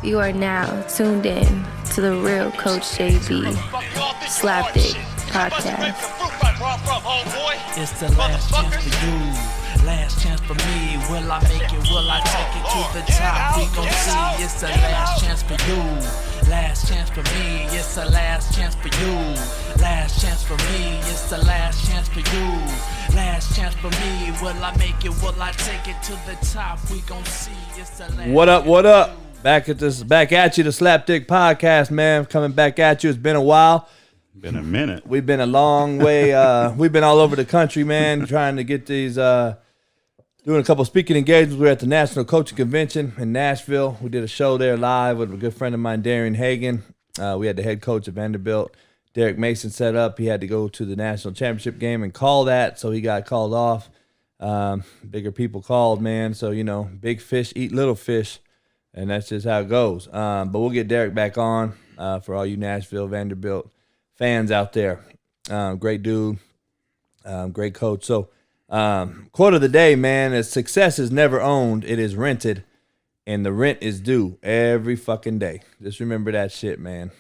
You are now tuned in to the real Coach JB Slapdick Podcast. It's the last chance for you, last chance for me. Will I make it? Will I take it to the top? We gon' see. It's the last chance for you, last chance for me. It's the last chance for you, last chance for me. It's the last chance for you, last chance for me. Will I make it? Will I take it to the top? We gon' see. It's the last. What up? What up? Back at you, the Slapdick Podcast, man. Coming back at you. It's been a while. Been a minute. We've been a long way. We've been all over the country, man, trying to get these, doing a couple speaking engagements. We were at the National Coaching Convention in Nashville. We did a show there live with a good friend of mine, Darian Hagan. We had the head coach of Vanderbilt, Derek Mason, set up. He had to go to the national championship game and call that, so he got called off. Bigger people called, man. So, you know, big fish eat little fish, and that's just how it goes. But we'll get Derek back on for all you Nashville, Vanderbilt fans out there. Great dude, great coach. So quote of the day, man, is success is never owned, it is rented, and the rent is due every fucking day. Just remember that shit, man.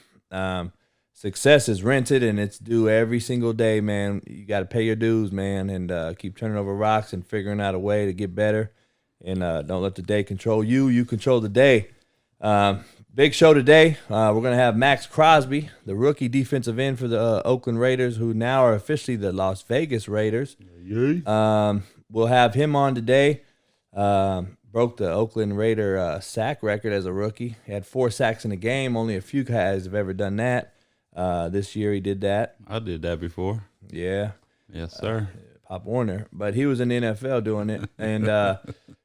Success is rented and it's due every single day, man. You got to pay your dues, man, and keep turning over rocks and figuring out a way to get better, and don't let the day control you. You control the day. Big show today. We're going to have Maxx Crosby, the rookie defensive end for the Oakland Raiders, who now are officially the Las Vegas Raiders. We'll have him on today. Broke the Oakland Raider sack record as a rookie. He had 4 sacks in a game. Only a few guys have ever done that. This year he did that. I did that before. Yeah. Yes, sir. Pop Warner. But he was in the NFL doing it. And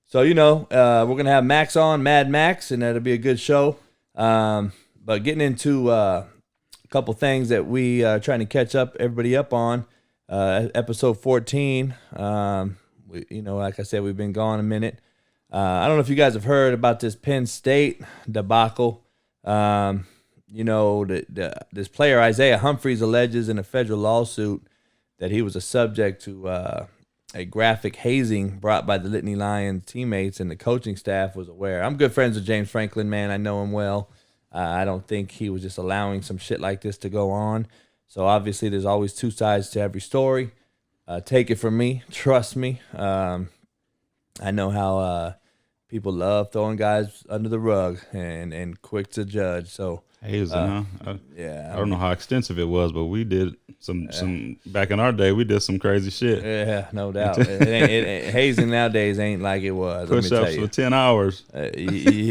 so, you know, we're going to have Max on, Mad Max, and that'll be a good show. But getting into a couple things that we are trying to catch everybody up on, episode 14. You know, like I said, we've been gone a minute. I don't know if you guys have heard about this Penn State debacle. You know, this player Isaiah Humphries alleges in a federal lawsuit that he was a subject to a graphic hazing brought by the Litany Lions teammates, and the coaching staff was aware. I'm good friends with James Franklin, man. I know him well. I don't think he was just allowing some shit like this to go on. So obviously there's always two sides to every story. Take it from me. Trust me. I know how people love throwing guys under the rug and quick to judge. So Hazing, huh? Yeah. I don't know how extensive it was, but we did some back in our day. We did some crazy shit. Yeah, no doubt. Hazing nowadays ain't like it was. Push-ups for 10 hours,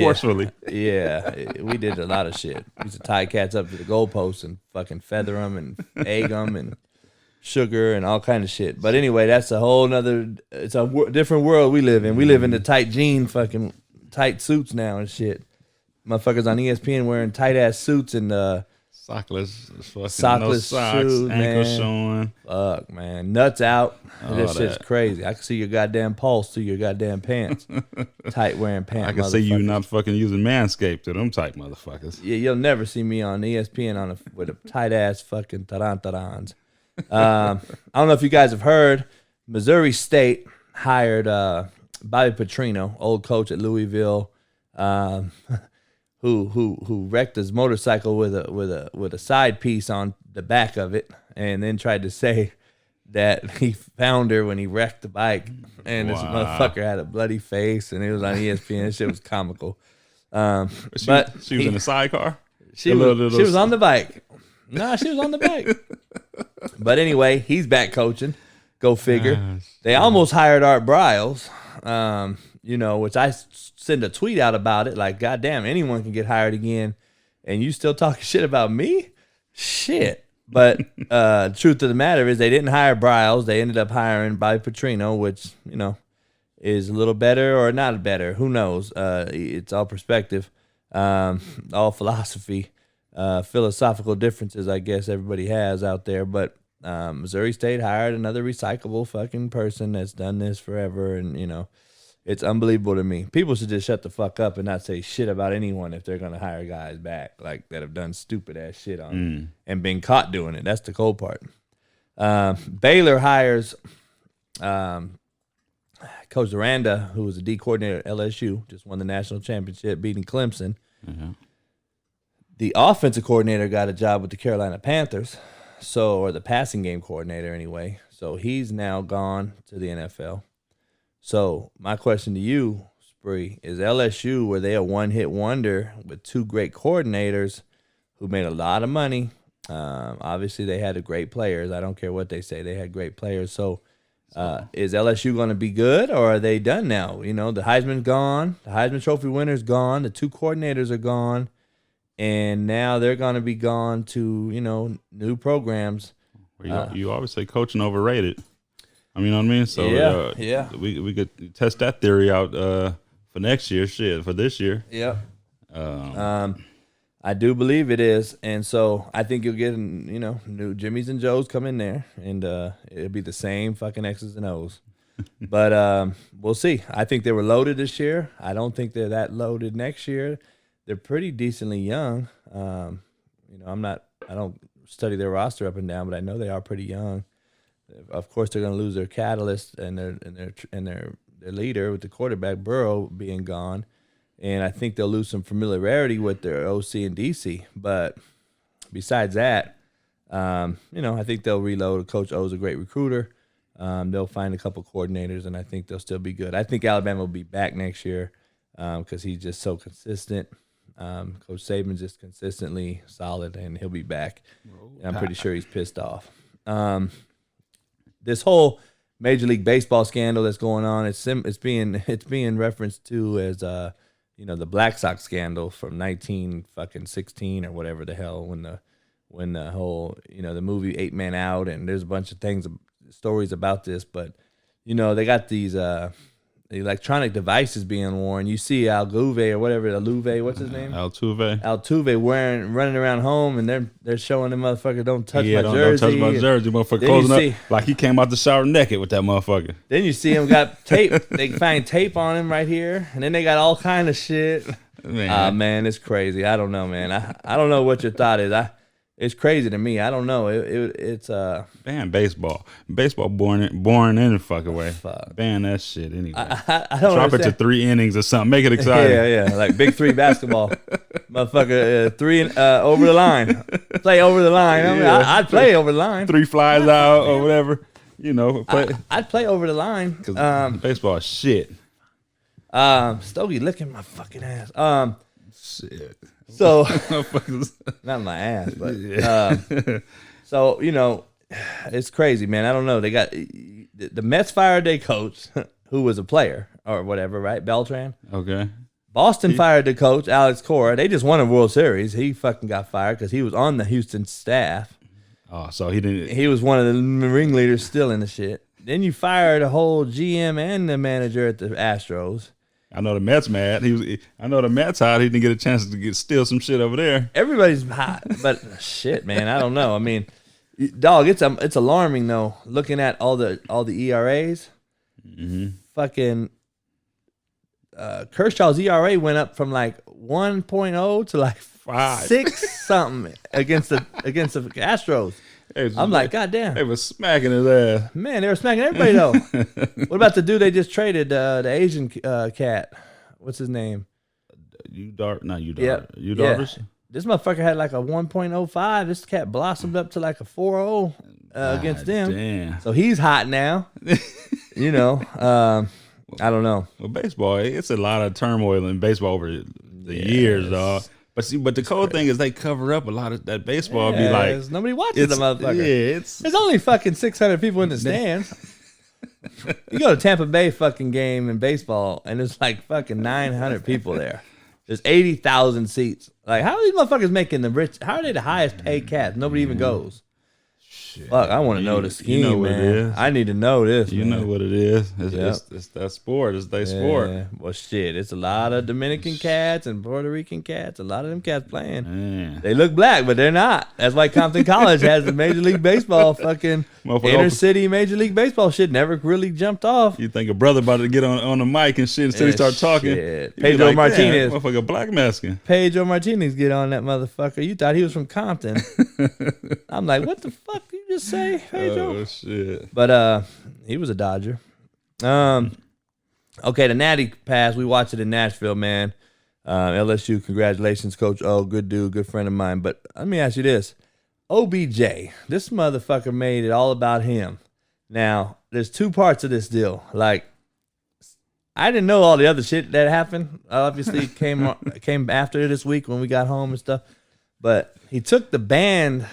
forcefully. Yeah, we did a lot of shit. We used to tie cats up to the goalposts and fucking feather them and egg them and sugar and all kind of shit. But anyway, that's a whole nother. It's a different world we live in. We live in the tight jean, fucking tight suits now and shit. Motherfuckers on ESPN wearing tight ass suits and sockless no socks, shoes, ankles man. showing. Fuck, man, nuts out. This shit's that. crazy. I can see your goddamn pulse through your goddamn pants. Tight wearing pants. I can see you not fucking using Manscaped to them type motherfuckers. Yeah, you'll never see me on ESPN with a tight ass fucking tarantarans. I don't know if you guys have heard. Missouri State hired Bobby Petrino, old coach at Louisville. Who wrecked his motorcycle with a side piece on the back of it, and then tried to say that he found her when he wrecked the bike, and this motherfucker had a bloody face, and it was on ESPN. That shit was comical. But she was in a sidecar. She was on the bike. No, she was on the bike. But anyway, he's back coaching. Go figure. They almost hired Art Briles. You know, which I send a tweet out about it, like, goddamn, anyone can get hired again, and you still talking shit about me? Shit. But truth of the matter is they didn't hire Briles. They ended up hiring Bobby Petrino, which, you know, is a little better or not better. Who knows? It's all perspective, all philosophy, philosophical differences, I guess, everybody has out there. But Missouri State hired another recyclable fucking person that's done this forever, and, you know, it's unbelievable to me. People should just shut the fuck up and not say shit about anyone if they're going to hire guys back like that have done stupid ass shit on and been caught doing it. That's the cold part. Baylor hires Coach Duranda, who was a D coordinator at LSU, just won the national championship, beating Clemson. Mm-hmm. The offensive coordinator got a job with the Carolina Panthers, or the passing game coordinator anyway. So he's now gone to the NFL. So my question to you, Spree, is LSU, were they a one-hit wonder with two great coordinators who made a lot of money? Obviously, they had great players. I don't care what they say. They had great players. So is LSU going to be good, or are they done now? You know, the Heisman's gone. The Heisman Trophy winner's gone. The two coordinators are gone. And now they're going to be gone to, new programs. You always say coaching overrated. I mean, you know what I mean? So yeah. We could test that theory out for next year. For this year. Yep. I do believe it is, and so I think you'll get new Jimmys and Joes come in there, and it'll be the same fucking X's and O's. But we'll see. I think they were loaded this year. I don't think they're that loaded next year. They're pretty decently young. I don't study their roster up and down, but I know they are pretty young. Of course, they're going to lose their catalyst and their leader with the quarterback Burrow being gone, and I think they'll lose some familiarity with their OC and DC. But besides that, I think they'll reload. Coach O's a great recruiter. They'll find a couple coordinators, and I think they'll still be good. I think Alabama will be back next year because he's just so consistent. Coach Saban's just consistently solid, and he'll be back. And I'm pretty sure he's pissed off. This whole Major League Baseball scandal that's going on, it's being referenced to as the Black Sox scandal from 1916 or whatever the hell, when the whole the movie 8 Man Out, and there's a bunch of stories about this, but they got these electronic devices being worn. You see Altuve or whatever, Altuve, what's his name? Altuve running around home, and they're showing the motherfucker, don't touch my jersey. Don't touch my jersey, motherfucker. Closing up like he came out the shower naked with that motherfucker. Then you see him got tape. They find tape on him right here, and then they got all kind of shit. Man, it's crazy. I don't know, man. I don't know what your thought is. It's crazy to me. I don't know. It's ban baseball. Baseball boring in the fucking way. Ban that shit anyway. I don't drop it to 3 innings or something. Make it exciting. Yeah, like Big 3 basketball. Motherfucker, 3 over the line. Play over the line. I'd play over the line. 3 flies out or whatever. I'd play over the line. Because baseball is shit. Stogie licking my fucking ass. Shit. So, not my ass, but it's crazy, man. I don't know. They got the Mets fired their coach, who was a player or whatever, right? Beltran. Okay. Boston fired the coach, Alex Cora. They just won a World Series. He fucking got fired because he was on the Houston staff. Oh, so he didn't. He was one of the ringleaders still in the shit. Then you fired the whole GM and the manager at the Astros. I know the Mets mad. I know the Mets hot. He didn't get a chance to steal some shit over there. Everybody's hot, but shit, man, I don't know. I mean, dog, it's alarming though. Looking at all the ERAs, fucking Kershaw's ERA went up from like 1.0 to like 6 something against the Astros. I'm like, goddamn. They were smacking his ass. Man, they were smacking everybody, though. What about the dude they just traded, the Asian cat? What's his name? Not Yu Yeah. Darvish? Yeah. This motherfucker had like a 1.05. This cat blossomed up to like a 4.0 against them. Damn. So he's hot now. I don't know. Well, baseball, it's a lot of turmoil in baseball over the years, dog. But the cool thing is they cover up a lot of that baseball. Be like nobody watches the motherfucker. Yeah, there's only fucking 600 people in the stands. You go to Tampa Bay fucking game in baseball, and there's like fucking 900 people there. There's 80,000 seats. Like, how are these motherfuckers making the rich? How are they the highest paid cats? Nobody even goes. Shit. Fuck, I want to know the scheme, you know what man. It is. I need to know this. You man. know what it is. It's that sport. It's their sport. Well, shit. It's a lot of Dominican cats and Puerto Rican cats. A lot of them cats playing. Man. They look black, but they're not. That's why Compton College has the Major League Baseball fucking inner city Major League Baseball shit. Never really jumped off. You think a brother about to get on the mic and shit until he start talking. Pedro like, Martinez. Motherfucker black masking. Pedro Martinez get on that motherfucker. You thought he was from Compton. I'm like, what the fuck did you just say, Pedro? Oh, shit. But he was a Dodger. Okay, the Natty Pass, we watched it in Nashville, man. LSU, congratulations, Coach O. Good dude, good friend of mine. But let me ask you this. OBJ, this motherfucker made it all about him. Now, there's two parts of this deal. Like, I didn't know all the other shit that happened. Obviously, came after this week when we got home and stuff. But he took the band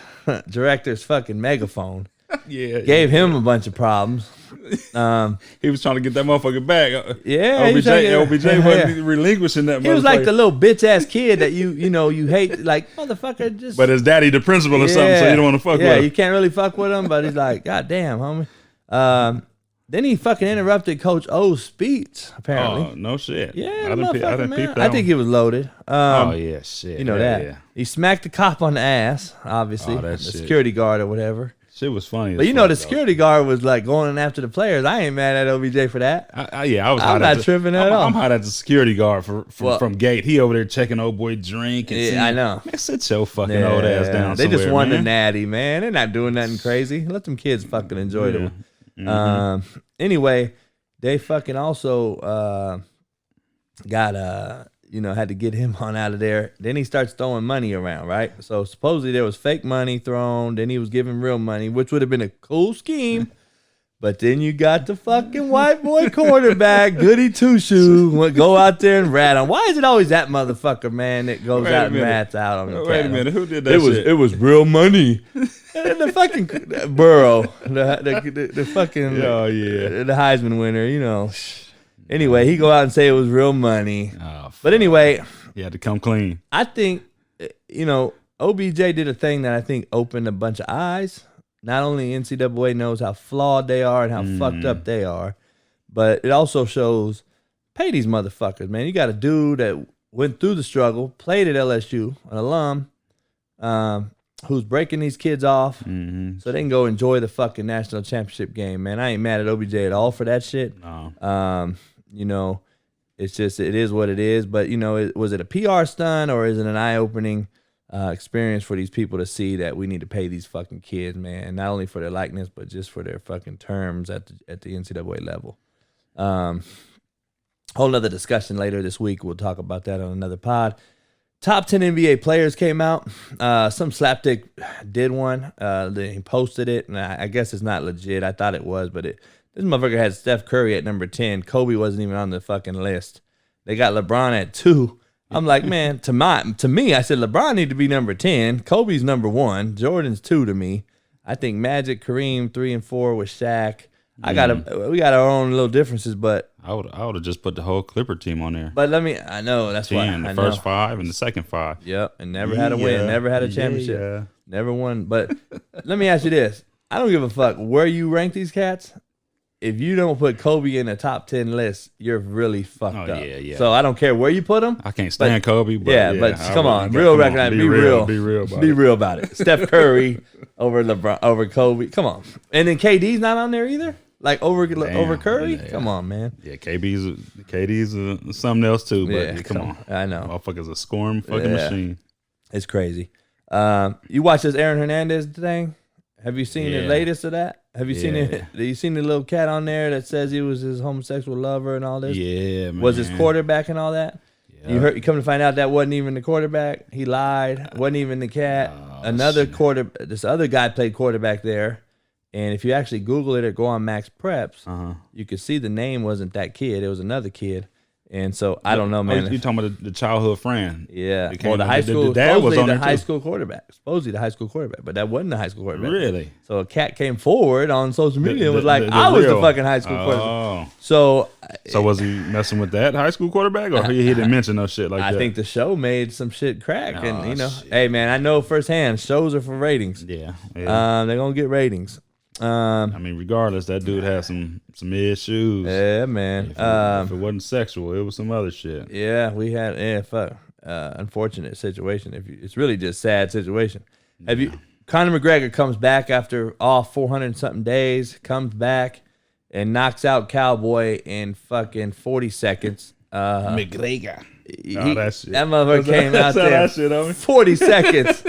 director's fucking megaphone. Gave him a bunch of problems. He was trying to get that motherfucker back. OBJ wasn't relinquishing that motherfucker. He was like the little bitch ass kid that you hate, like, motherfucker, just. But his daddy the principal or something, so you don't want to fuck with him. Yeah, you can't really fuck with him, but he's like, God damn, homie. Then he fucking interrupted Coach O's speech, apparently. Oh, no shit. Yeah, I didn't peep that I think he was loaded. Shit. You know that. Yeah. He smacked the cop on the ass, obviously. Oh, the shit. security guard or whatever. Shit was funny. But the security guard was like going after the players. I ain't mad at OBJ for that. I was I'm not tripping at all. I'm hot at the security guard from Gate. He over there checking old boy drink. And I know. Man, sit your fucking old ass down. They just won the man. Natty, man. They're not doing nothing crazy. Let them kids fucking enjoy them. Mm-hmm. Anyway, they fucking also got had to get him on out of there. Then he starts throwing money around, right? So supposedly there was fake money thrown. Then he was giving real money, which would have been a cool scheme. But then you got the fucking white boy quarterback, Goody Two Shoe, go out there and rat on. Why is it always that motherfucker, man, that goes out and rats out on the Wait a minute, who did that shit? It was real money. The fucking Burrow, the fucking the Heisman winner, Anyway, he go out and say it was real money. Oh, but anyway, he had to come clean. I think, OBJ did a thing that I think opened a bunch of eyes. Not only NCAA knows how flawed they are and how fucked up they are, but it also shows, pay these motherfuckers, man. You got a dude that went through the struggle, played at LSU, an alum, who's breaking these kids off so they can go enjoy the fucking national championship game, man. I ain't mad at OBJ at all for that shit. No. It's just, it is what it is. But, was it a PR stunt or is it an eye-opening experience for these people to see that we need to pay these fucking kids, man, not only for their likeness, but just for their fucking terms at the NCAA level. Whole nother discussion later this week. We'll talk about that on another pod. Top 10 NBA players came out. Some slapdick did one. He posted it, and I guess it's not legit. I thought it was, but this motherfucker had Steph Curry at number 10. Kobe wasn't even on the fucking list. They got LeBron at 2. I'm like, man, to me, I said LeBron need to be number 10. Kobe's number 1. Jordan's 2 to me. I think Magic, Kareem, 3 and 4 with Shaq. We got our own little differences, but I would have just put the whole Clipper team on there. But I know that's 10, why the first 5 and the second 5. Yep, and never had a win, never had a championship, never won. But let me ask you this: I don't give a fuck where you rank these cats. If you don't put Kobe in the top 10 list, you're really fucked up. Yeah. So I don't care where you put him. I can't stand Kobe, but but come on, real recognize, be real about it. Steph Curry over LeBron, over Kobe. Come on, and then KD's not on there either. Like over Curry. Yeah. Come on, man. Yeah, KD's something else too. But come on, I know. Motherfucker's a scoring fucking machine. It's crazy. You watch this Aaron Hernandez thing? Have you seen the latest of that? Have you seen it? Have you seen the little cat on there that says he was his homosexual lover and all this? Yeah, man. Was his quarterback and all that? Yeah. You come to find out that wasn't even the quarterback. He lied. Wasn't even the cat. This other guy played quarterback there. And if you actually Google it or go on Maxx Preps, you could see the name wasn't that kid. It was another kid. And so I don't know, man. You talking about the childhood friend? Yeah. Well, the high school. The dad was on the there high too. school quarterback. Supposedly the high school quarterback, but that wasn't the high school quarterback. Really? So a cat came forward on social media and was like, "I was the fucking high school quarterback." So was he messing with that high school quarterback, or he didn't mention no shit like that? I think the show made some shit crack, and hey man, I know firsthand shows are for ratings. Yeah. They're gonna get ratings. I mean, regardless, that dude had some issues. Yeah, man. If it wasn't sexual, it was some other shit. Yeah, we had fuck. Unfortunate situation. It's really just sad situation. Have you? Conor McGregor comes back after all 400 something days. Comes back and knocks out Cowboy in fucking 40 seconds. McGregor. That motherfucker came out there 40 seconds.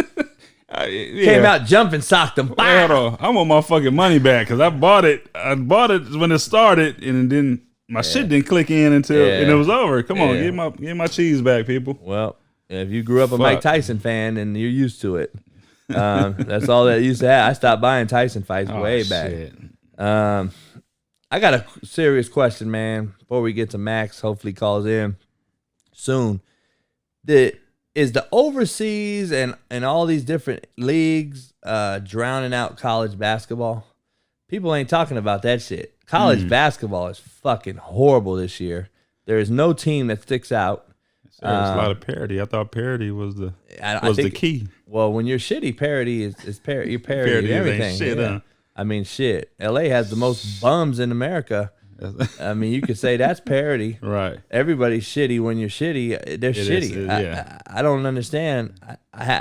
Came out jumping, socked him. I want my fucking money back because I bought it. I bought it when it started, and then My shit didn't click in until and it was over. Come on, get my cheese back, people. Well, if you grew up a Mike Tyson fan and you're used to it, that's all that used to have. I stopped buying Tyson fights way back. I got a serious question, man. Before we get to Max, hopefully calls in soon. Is the overseas and all these different leagues drowning out college basketball? People ain't talking about that shit. College basketball is fucking horrible this year. There is no team that sticks out. So there's a lot of parity. I thought parity was the key. Well, when you're shitty, parity is parity. You're parody everything. Shit, huh? I mean, shit. LA has the most bums in America. I mean, you could say that's parity. Right. Everybody's shitty when you're shitty. They're shitty. I don't understand.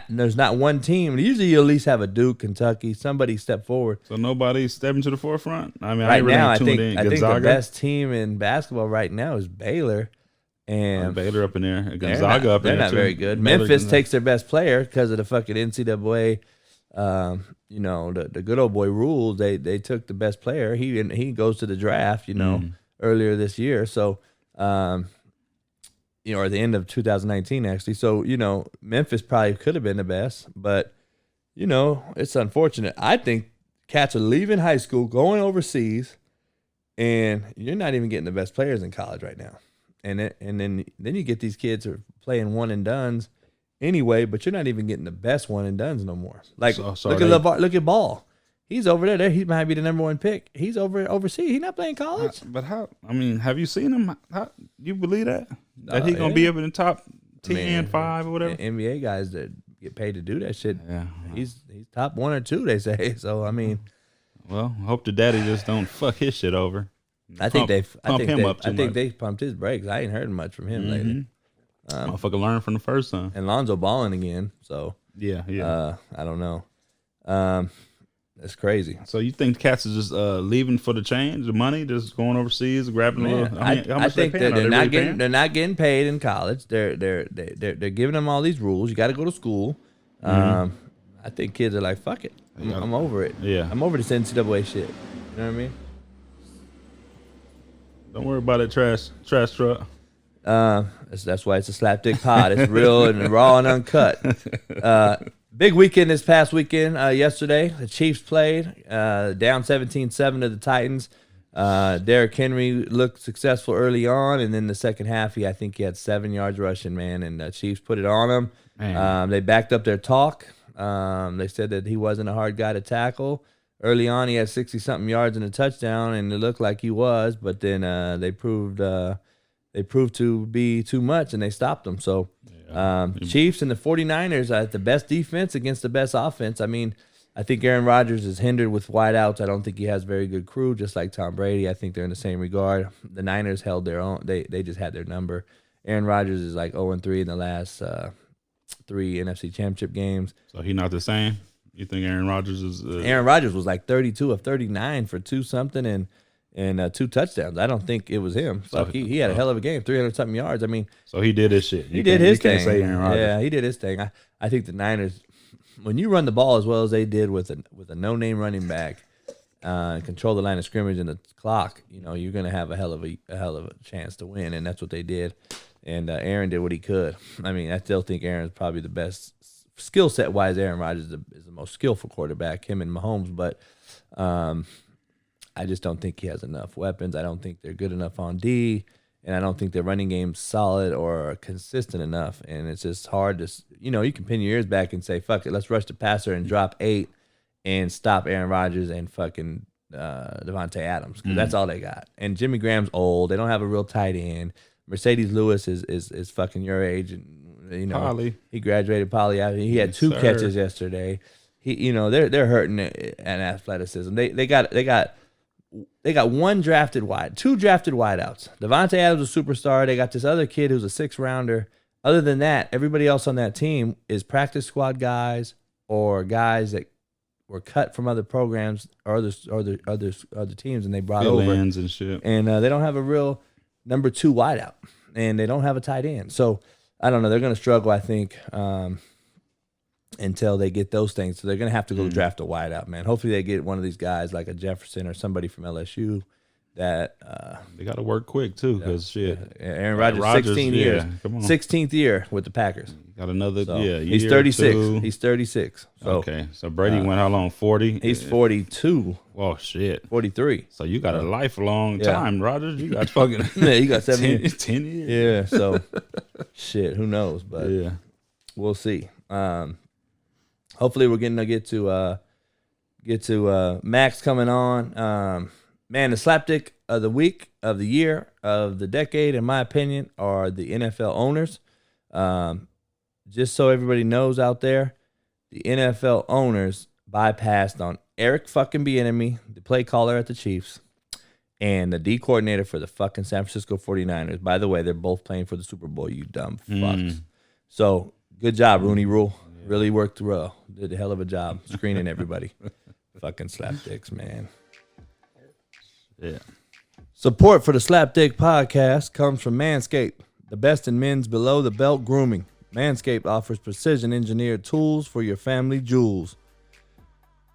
There's not one team. Usually you at least have a Duke, Kentucky, somebody step forward. So nobody's stepping to the forefront? I mean, right now, I think the best team in basketball right now is Baylor. And Baylor up in there. Gonzaga up in there. They're not very good. Memphis takes their best player because of the fucking NCAA. The good old boy rules. They took the best player. He goes to the draft. Earlier this year. So, or at the end of 2019 actually. So Memphis probably could have been the best, but it's unfortunate. I think cats are leaving high school, going overseas, and you're not even getting the best players in college right now. And then you get these kids who are playing one and dones anyway, but you're not even getting the best one and dones no more. Like look at Ball. He's over there. He might be the number one pick. He's overseas. He's not playing college. But how? I mean, have you seen him? How you believe that he's gonna be up in the top 10, 5 or whatever? NBA guys that get paid to do that shit. Yeah, he's top 1 or 2. They say. So I mean, well, hope the daddy just don't fuck his shit over. I think they pumped his brakes. I ain't heard much from him lately. Motherfucker learned from the first time. And Lonzo balling again. So yeah. I don't know. That's crazy. So you think cats are just leaving for the change, the money, just going overseas, grabbing a little? I think they're not getting paid in college. They're giving them all these rules. You got to go to school. I think kids are like, fuck it. I'm over it. Yeah, I'm over this NCAA shit. You know what I mean? Don't worry about it, trash truck. That's why it's a slapdick pod. It's real and raw and uncut. Big weekend this past weekend. Yesterday, the Chiefs played down 17-7 to the Titans. Derrick Henry looked successful early on, and then the second half, I think he had 7 yards rushing, man, and the Chiefs put it on him. They backed up their talk. They said that he wasn't a hard guy to tackle. Early on, he had 60-something yards and a touchdown, and it looked like he was, but then they proved to be too much, and they stopped him. So Chiefs and the 49ers are the best defense against the best offense. I mean, I think Aaron Rodgers is hindered with wideouts. I don't think he has very good crew, just like Tom Brady. I think they're in the same regard. The Niners held their own. They just had their number. Aaron Rodgers is like 0-3 in the last 3 NFC Championship games. So he's not the same? You think Aaron Rodgers is... Aaron Rodgers was like 32 of 39 for 2-something and 2 touchdowns. I don't think it was him. So he had a hell of a game, 300-something yards. I mean... So he did his shit. He did his thing. You can't say Aaron Rodgers. Yeah, he did his thing. I think the Niners, when you run the ball as well as they did with a no-name running back and control the line of scrimmage and the clock, you're going to have a hell of a chance to win, and that's what they did. And Aaron did what he could. I mean, I still think Aaron's probably the best skill set wise. Aaron Rodgers is the most skillful quarterback, him and Mahomes, but I just don't think he has enough weapons. I don't think they're good enough on D, and I don't think their running game's solid or consistent enough. And it's just hard to, you can pin your ears back and say, fuck it, let's rush the passer and drop 8 and stop Aaron Rodgers and fucking Devontae Adams, because that's all they got. And Jimmy Graham's old. They don't have a real tight end. Mercedes Lewis is fucking your age, and Poly. He graduated Poly. He had 2 catches yesterday. They're hurting at athleticism. They got 2 drafted wideouts. Devontae Adams is a superstar. They got this other kid who's a 6th rounder. Other than that, everybody else on that team is practice squad guys or guys that were cut from other programs or other teams, and they brought over and shit. And they don't have a real number 2 wideout, and they don't have a tight end. So I don't know. They're going to struggle, I think, until they get those things. So they're going to have to go draft a wideout, man. Hopefully they get one of these guys like a Jefferson or somebody from LSU that they got to work quick too, because Aaron Rodgers, 16 years, 16th year with the Packers. Got another year. He's 36. He's 36. So, okay, so Brady went how long? 40. He's 42. Oh shit, 43. So you got a lifelong time, Rodgers. You got fucking you got 7 years. 10 years. Yeah. So shit, who knows? But yeah, we'll see. Hopefully, we're getting to get to Max coming on. Man, the slapdick of the week, of the year, of the decade, in my opinion, are the NFL owners. Just so everybody knows out there, the NFL owners bypassed on Eric fucking Bieniemy, the play caller at the Chiefs, and the D coordinator for the fucking San Francisco 49ers. By the way, they're both playing for the Super Bowl, you dumb fucks. So, good job, Rooney Rule. Really worked through. Did a hell of a job screening everybody. Fucking slapdicks, man. Yeah. Support for the Slapdick podcast comes from Manscaped, the best in men's below-the-belt grooming. Manscaped offers precision-engineered tools for your family jewels.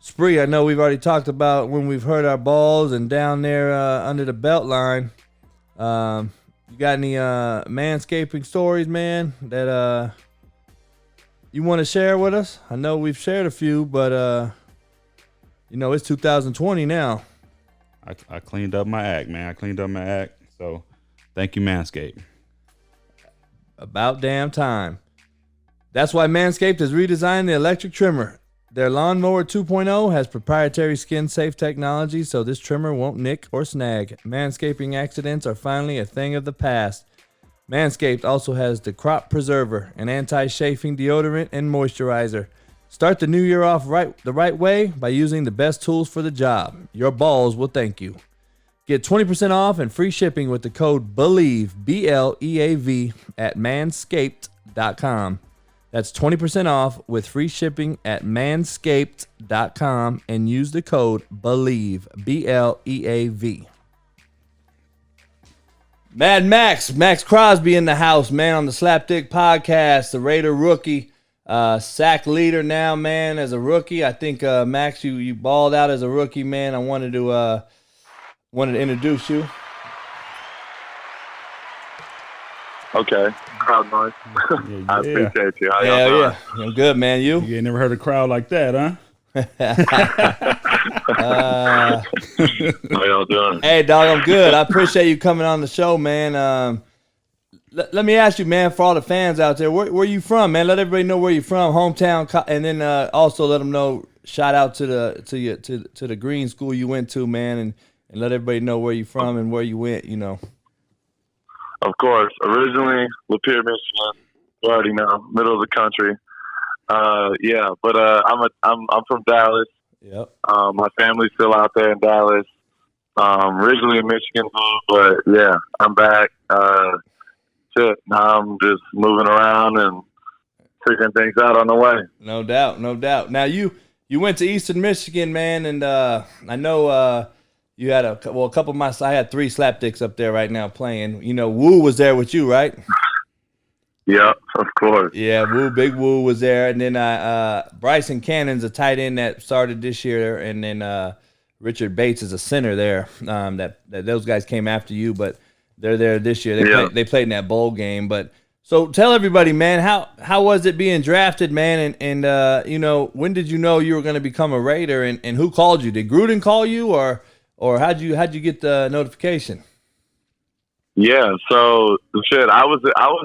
Spree, I know we've already talked about when we've hurt our balls and down there under the belt line. You got any manscaping stories, man, that you want to share with us? I know we've shared a few, but it's 2020 now. I cleaned up my act, man. I cleaned up my act. So thank you, Manscaped. About damn time. That's why Manscaped has redesigned the electric trimmer. Their Lawnmower 2.0 has proprietary skin-safe technology, so this trimmer won't nick or snag. Manscaping accidents are finally a thing of the past. Manscaped also has the Crop Preserver, an anti-chafing deodorant and moisturizer. Start the new year off the right way by using the best tools for the job. Your balls will thank you. Get 20% off and free shipping with the code BELIEVE, BLEAV, at manscaped.com. That's 20% off with free shipping at manscaped.com and use the code BELIEVE, BLEAV. Mad Maxx Crosby in the house, man, on the Slapdick podcast, the Raider rookie. Sack leader now, man, as a rookie. I think Max, you balled out as a rookie, man. I wanted to introduce you. Okay, crowd noise. Yeah. I appreciate you. How y'all Yeah, doing? yeah. I'm good, man. You? You ain't never heard a crowd like that, huh? How y'all doing? Hey, dog, I'm good. I appreciate you coming on the show, man. Let me ask you, man, for all the fans out there, where you from, man? Let everybody know where you're from, hometown, and then also let them know. Shout out to the green school you went to, man, and let everybody know where you're from and where you went. Of course, originally Lapeer, Michigan. You already know, middle of the country. But I'm from Dallas. Yep. My family's still out there in Dallas. Originally in Michigan, but yeah, I'm back. Now I'm just moving around and figuring things out on the way. No doubt. Now you went to Eastern Michigan, man, and I know you had a couple of I had 3 slapdicks up there right now playing. Woo was there with you, right? Yep, of course. Yeah, Big Woo was there, and then Bryson Cannon's a tight end that started this year, and then Richard Bates is a center there. That those guys came after you, but they're there this year. They played in that bowl game. But so tell everybody, man, how was it being drafted, man? And when did you know you were going to become a Raider? And who called you? Did Gruden call you, or how'd you get the notification? Yeah, so I was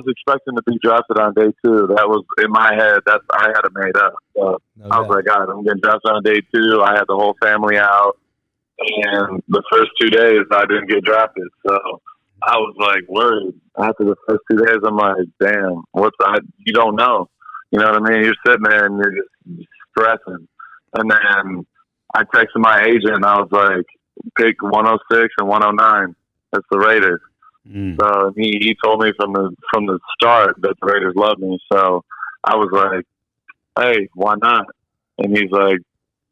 expecting to be drafted on day 2. That was in my head. I had it made up. So I was like, God, I'm getting drafted on day 2. I had the whole family out, and the first 2 days I didn't get drafted. So I was like worried. After the first 2 days, I'm like, damn, you don't know. You know what I mean? You're sitting there and you're just stressing. And then I texted my agent and I was like, pick 106 and 109. That's the Raiders. So he told me from the start that the Raiders love me. So I was like, hey, why not? And he's like,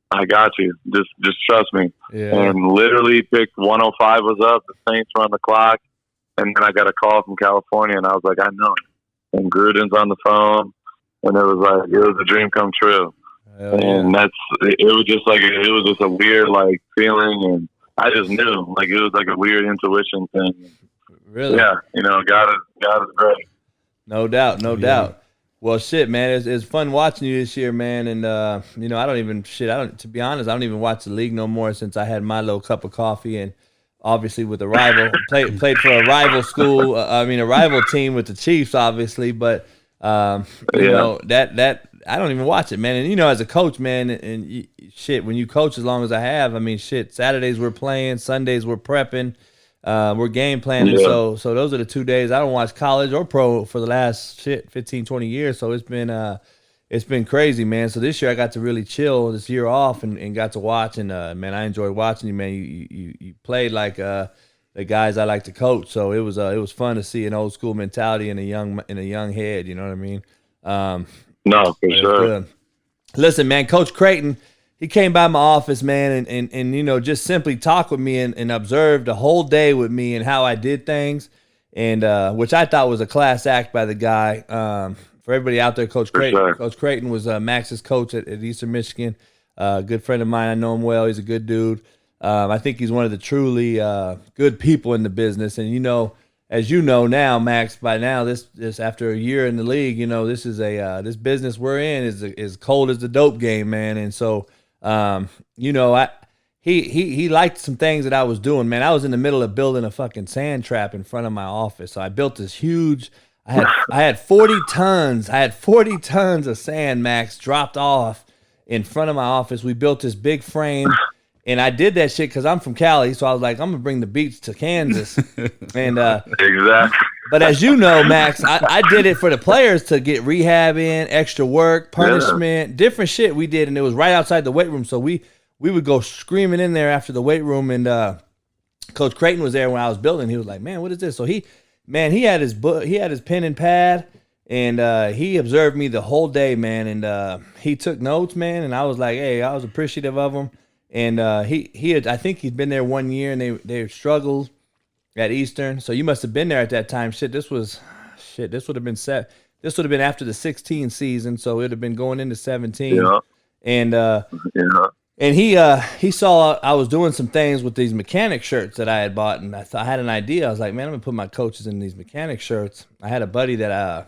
I got you. Just trust me. Yeah. And literally picked 105 was up. The Saints were on the clock. And then I got a call from California, and I was like, I know it. And Gruden's on the phone, and it was a dream come true. And it was just a weird feeling, and I just knew. Like, it was like a weird intuition thing. Really? Yeah, God is great. No doubt. Well, shit, man, it's fun watching you this year, man. And to be honest, I don't even watch the league no more since I had my little cup of coffee. And obviously, with a rival, played for a rival school. A rival team with the Chiefs, obviously. But that I don't even watch it, man. And as a coach, man, and shit, when you coach as long as I have, Saturdays we're playing, Sundays we're prepping. We're game planning, so those are the 2 days. I don't watch college or pro for the last 15, 20 years, so it's been crazy, man. So this year I got to really chill this year off and got to watch, and man, I enjoyed watching you, man. You played like the guys I like to coach, so it was fun to see an old school mentality in a young head. You know what I mean? No, for sure. Good. Listen, man, Coach Creighton. He came by my office, man, and just simply talked with me and observed the whole day with me and how I did things, and which I thought was a class act by the guy. For everybody out there, Coach Creighton. Sure. Coach Creighton was Max's coach at Eastern Michigan. Good friend of mine. I know him well. He's a good dude. I think he's one of the truly good people in the business. And as you know now, Max, by now this after a year in the league, this is this business we're in is as cold as the dope game, man. And so. He liked some things that I was doing, man. I was in the middle of building a fucking sand trap in front of my office. So I built this huge, I had 40 tons of sand, Max, dropped off in front of my office. We built this big frame, and I did that shit because I'm from Cali. So I was like, I'm going to bring the beach to Kansas. And, exactly. But as you know, Max, I did it for the players to get rehab in, extra work, punishment, different shit we did, and it was right outside the weight room. So we would go screaming in there after the weight room, and Coach Creighton was there when I was building. He was like, "Man, what is this?" So he had his book, he had his pen and pad, and he observed me the whole day, man, and he took notes, man, and I was like, "Hey," I was appreciative of him, and I think he'd been there 1 year, and they struggled at Eastern, so you must have been there at that time. This would have been set. This would have been after the 16 season, so it would have been going into 17. Yeah. And he saw I was doing some things with these mechanic shirts that I had bought, and I had an idea. I was like, man, I'm gonna put my coaches in these mechanic shirts. I had a buddy that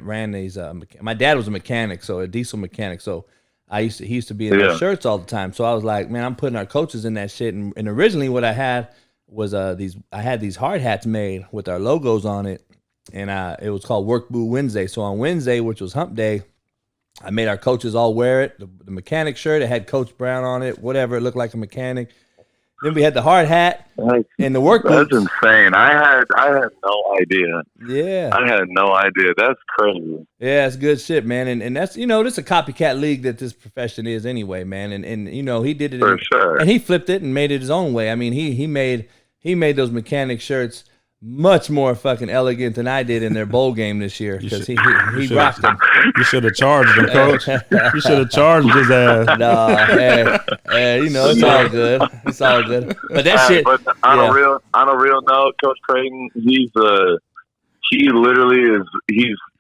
ran these. My dad was a mechanic, so a diesel mechanic. So he used to be in those shirts all the time. So I was like, man, I'm putting our coaches in that shit. And originally, what I had was I had these hard hats made with our logos on it, and it was called Work Boo Wednesday. So on Wednesday, which was Hump Day, I made our coaches all wear it. The mechanic shirt, it had Coach Brown on it, whatever, it looked like a mechanic. Then we had the hard hat and the work boots. That's insane. I had no idea. Yeah. I had no idea. That's crazy. Yeah, it's good shit, man. And that's, this is a copycat league that this profession is anyway, man. And he did it. For sure. And he flipped it and made it his own way. I mean, he made those mechanic shirts much more fucking elegant than I did in their bowl game this year because he rocked them. You should have charged him, Coach. You should have charged his ass. No, it's all good. It's all good. But that shit. But on a real note, Coach Creighton, he's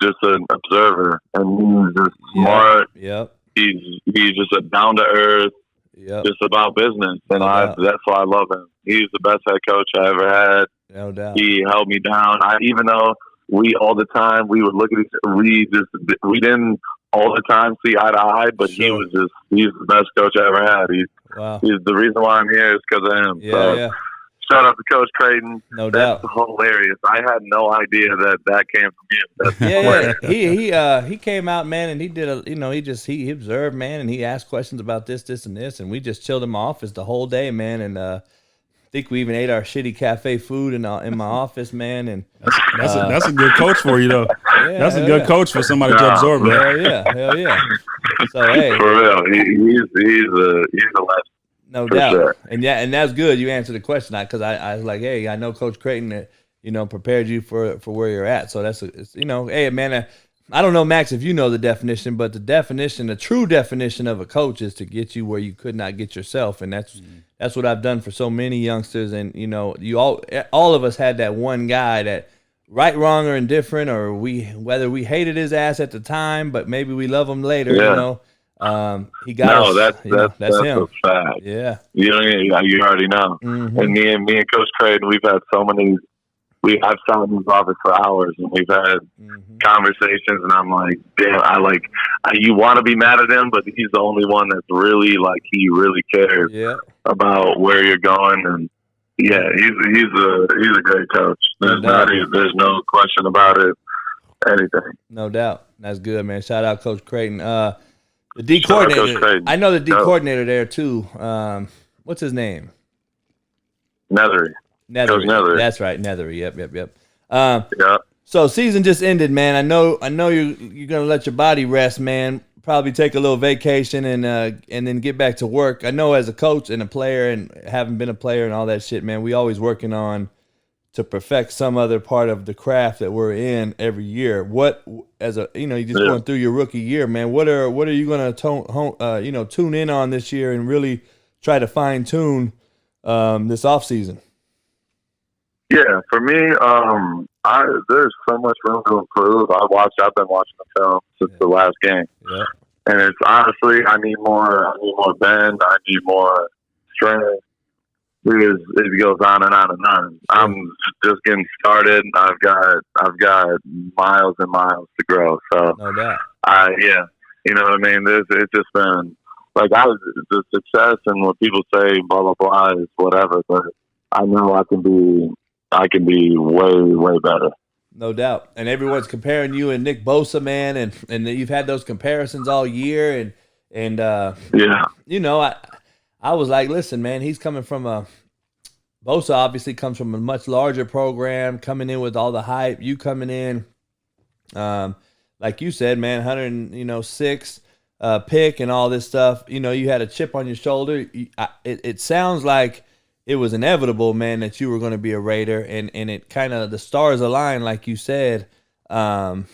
just an observer, and he's just smart. Yep. He's just a down to earth. Yep. Just about business, and that's why I love him. He's the best head coach I ever had. No doubt. He held me down. Even though we all the time we would look at each other, we didn't all the time see eye to eye, but sure. he's the best coach I ever had. He's the reason why I'm here is because of him. Yeah. Shout out to Coach Creighton. No doubt. That's hilarious. I had no idea that came from him. Yeah. He came out, man, and he did he observed, man, and he asked questions about this, and this, and we just chilled in my office the whole day, man, and I think we even ate our shitty cafe food in my office, man, and that's a good coach for you, though. Yeah, that's a good coach for somebody to absorb that. Hell yeah. So hey, for real, he's a legend. No doubt. Sure. And that's good. You answered the question because I was like, hey, I know Coach Creighton that prepared you for where you're at. So hey man, I don't know, Max, if you know the definition, but the true definition of a coach is to get you where you could not get yourself, and that's what I've done for so many youngsters. And you all of us had that one guy that, right, wrong, or indifferent, or whether we hated his ass at the time, but maybe we love him later. Yeah. He got that's him. a fact. Yeah, you already know. Mm-hmm. And me and Coach Creighton, we've had so many. I've sat in his office for hours, and we've had conversations. And I'm like, damn, you want to be mad at him, but he's the only one that's really he really cares about where you're going. And yeah, he's a great coach. There's no question about it. Anything. No doubt. That's good, man. Shout out Coach Creighton. The D coordinator. I know the D coordinator there too. What's his name? Nethery. Coach Nethery. That's right, Nethery. Yep. So season just ended, man. I know you're gonna let your body rest, man. Probably take a little vacation and then get back to work. I know as a coach and a player and having been a player and all that shit, man, we always working on to perfect some other part of the craft that we're in every year. What you just going through your rookie year, man. What are you gonna tune in on this year and really try to fine tune this off season? Yeah, for me, there's so much room to improve. I've been watching the film since the last game, and it's honestly, I need more bend, I need more strength. Because it goes on and on and on. I'm just getting started. I've got miles and miles to grow. So, no doubt. You know what I mean. It's just been the success and what people say, blah blah blah, is whatever. But I know I can be way way better. No doubt. And everyone's comparing you and Nick Bosa, man, and you've had those comparisons all year, and I was like, listen, man, he's coming from Bosa obviously comes from a much larger program, coming in with all the hype. You coming in, like you said, man, 106 pick and all this stuff. You had a chip on your shoulder. It sounds like it was inevitable, man, that you were going to be a Raider, and it kind of the stars aligned, like you said. And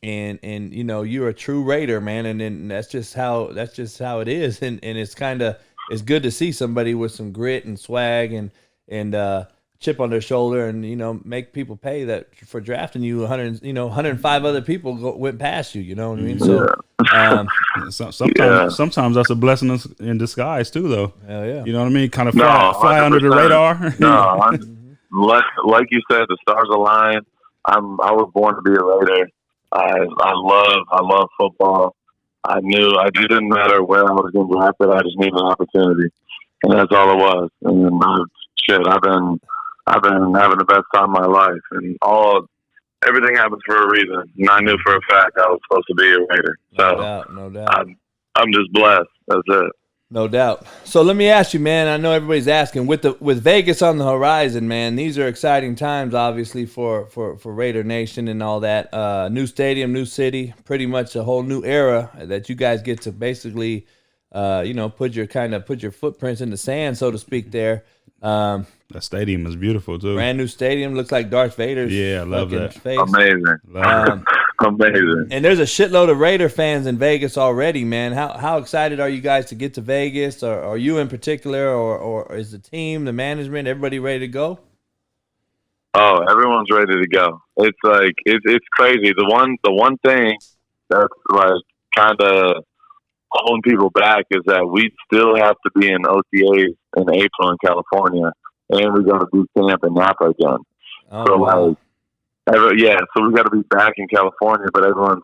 you're a true Raider, man, and that's just how it is, and it's good to see somebody with some grit and swag and chip on their shoulder, and make people pay that for drafting you. 105 other people went past you. You know what I mean? So sometimes that's a blessing in disguise too, though. Hell yeah. You know what I mean? Kind of fly under the radar. No, like you said, the stars align. I was born to be a Raider. I love football. I knew it didn't matter where I was getting drafted. I just needed an opportunity, and that's all it was. And I've been having the best time of my life, and everything happens for a reason. And I knew for a fact I was supposed to be a Raider. No doubt. I'm just blessed. That's it. No doubt. So let me ask you, man. I know everybody's asking with Vegas on the horizon, man. These are exciting times, obviously, for Raider Nation and all that. New stadium, new city, pretty much a whole new era that you guys get to basically, put your footprints in the sand, so to speak. There. That stadium is beautiful too. Brand new stadium, looks like Darth Vader's. Yeah, I love that. Face. Amazing. Amazing. And there's a shitload of Raider fans in Vegas already, man. How excited are you guys to get to Vegas? Or are you in particular, or is the team, the management, everybody ready to go? Oh, everyone's ready to go. It's like it's crazy. The one thing that's kind of holding people back is that we still have to be in OTAs in April in California, and we got to boot camp in Napa again. Oh, so wow. So we got to be back in California, but everyone's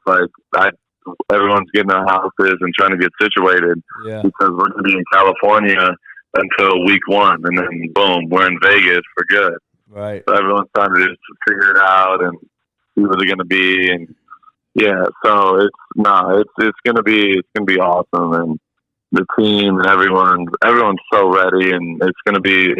getting their houses and trying to get situated because we're going to be in California until week 1, and then boom, we're in Vegas for good. Right. So everyone's trying to just figure it out and see where they're going to be, and so it's going to be awesome, and the team and everyone's so ready, and it's going to be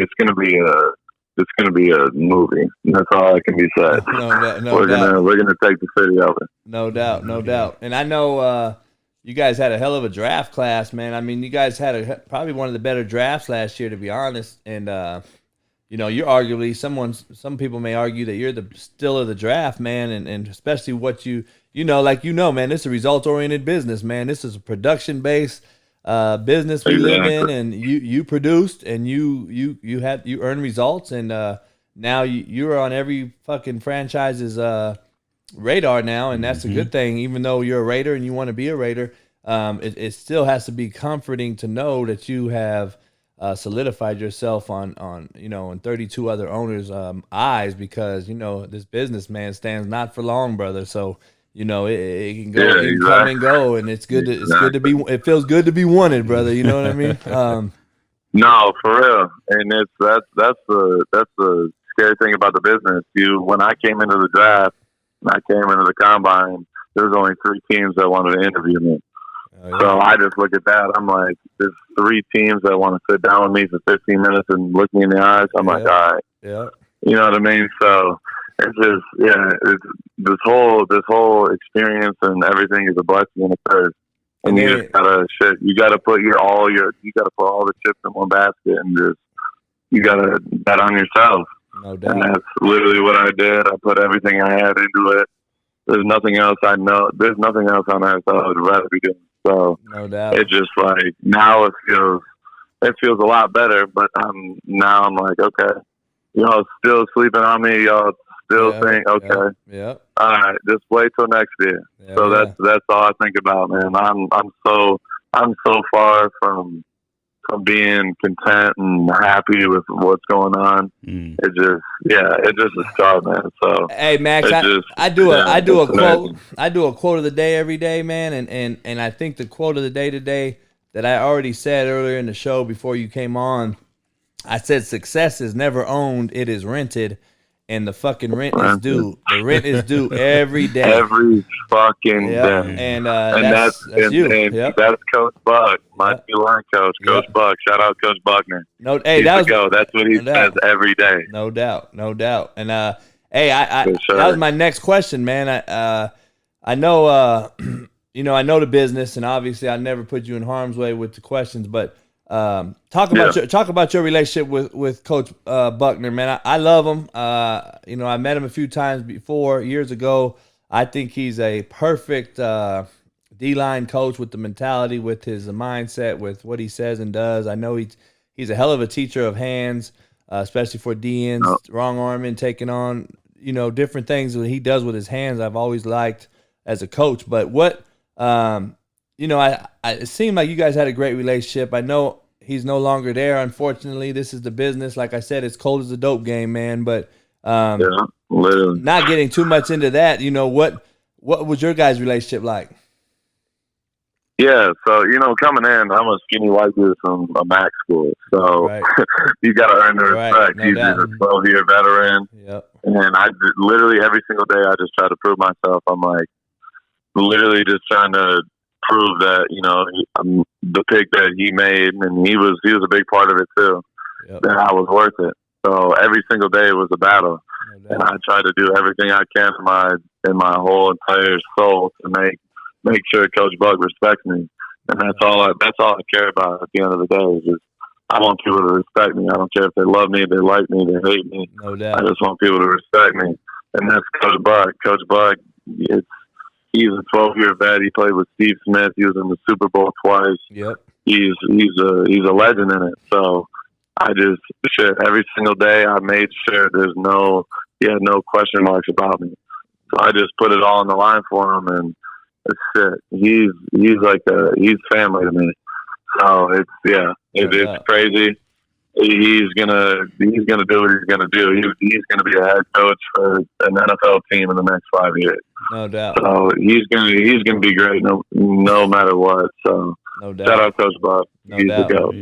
a movie. That's all that can be said. We're gonna take the city over. No doubt. And I know you guys had a hell of a draft class, man. I mean, you guys had probably one of the better drafts last year, to be honest. And you're arguably some people may argue that you're the still of the draft, man. And especially what man, this is a results oriented business, man. This is a production based business we live in, and you produced, and you earned results, and now you're on every fucking franchise's radar now, and that's a good thing. Even though you're a Raider and you want to be a Raider, it still has to be comforting to know that you have solidified yourself on in 32 other owners' eyes, because this business, man, stands not for long, brother. So it can go, it can come and go, and it's good to be. It feels good to be wanted, brother. You know what I mean? No, for real, and that's the scary thing about the business. When I came into the draft, and I came into the combine, there was only 3 teams that wanted to interview me. Oh, yeah. So I just look at that. I'm like, there's 3 teams that want to sit down with me for 15 minutes and look me in the eyes. I'm like, all right, you know what I mean? So it's just, this whole experience and everything is a blessing and a curse. And you just gotta put all the chips in one basket, and you gotta bet on yourself. No doubt. And that's literally what I did. I put everything I had into it. There's nothing else I know. There's nothing else on earth I would rather be doing. So no doubt. It just like now it feels a lot better. But now I'm like, okay, y'all still sleeping on me. Y'all still think, okay, all right, just wait till next year. So that's all I think about, man. I'm so far from being content and happy with what's going on. It just is tough, man. So hey, Max, I do a quote. I do a quote of the day every day, man, and I think the quote of the day today that I already said earlier in the show before you came on, I said success is never owned, it is rented. And the fucking rent is due. The rent is due every day. Every fucking day. And that's you. And that's Coach Buck, my D-line coach, Coach Buck. Shout out Coach Buckner. No, hey, that's what he says every day. No doubt. And hey, I that was my next question, man. I know I know the business, and obviously I never put you in harm's way with the questions, but talk about your relationship with Coach Buckner, man. I love him. I met him a few times before, years ago. I think he's a perfect D-line coach with the mentality, with his mindset, with what he says and does. I know he's a hell of a teacher of hands, especially for DNs, wrong arming, taking on different things that he does with his hands. I've always liked as a coach. But what it seemed like you guys had a great relationship. I know he's no longer there, unfortunately. This is the business. Like I said, it's cold as a dope game, man. But not getting too much into that, what was your guys' relationship like? Yeah, so, coming in, I'm a skinny white dude from a Maxx school. So you got to earn the respect. No He's doubt. a 12-year veteran. Yep. And I literally every single day I just try to prove myself. I'm like literally just trying to prove that I'm the pick that he made, and he was a big part of it too. That I was worth it. So every single day was a battle, and I try to do everything I can in my whole entire soul to make sure Coach Buck respects me, and that's all I care about at the end of the day. Is just I want people to respect me. I don't care if they love me, they like me, they hate me. No doubt. I just want people to respect me, and that's Coach Buck. Coach Buck, he's a 12-year vet. He played with Steve Smith. He was in the Super Bowl twice. Yep. He's a legend in it. So every single day I made sure he had no question marks about me. So I just put it all on the line for him, and it's shit. He's family to me. So it's crazy. He's gonna do what he's gonna do. He's gonna be a head coach for an NFL team in the next 5 years. No doubt. So he's gonna be great no matter what. So no doubt. Shout out Coach Buck. He's the GOAT.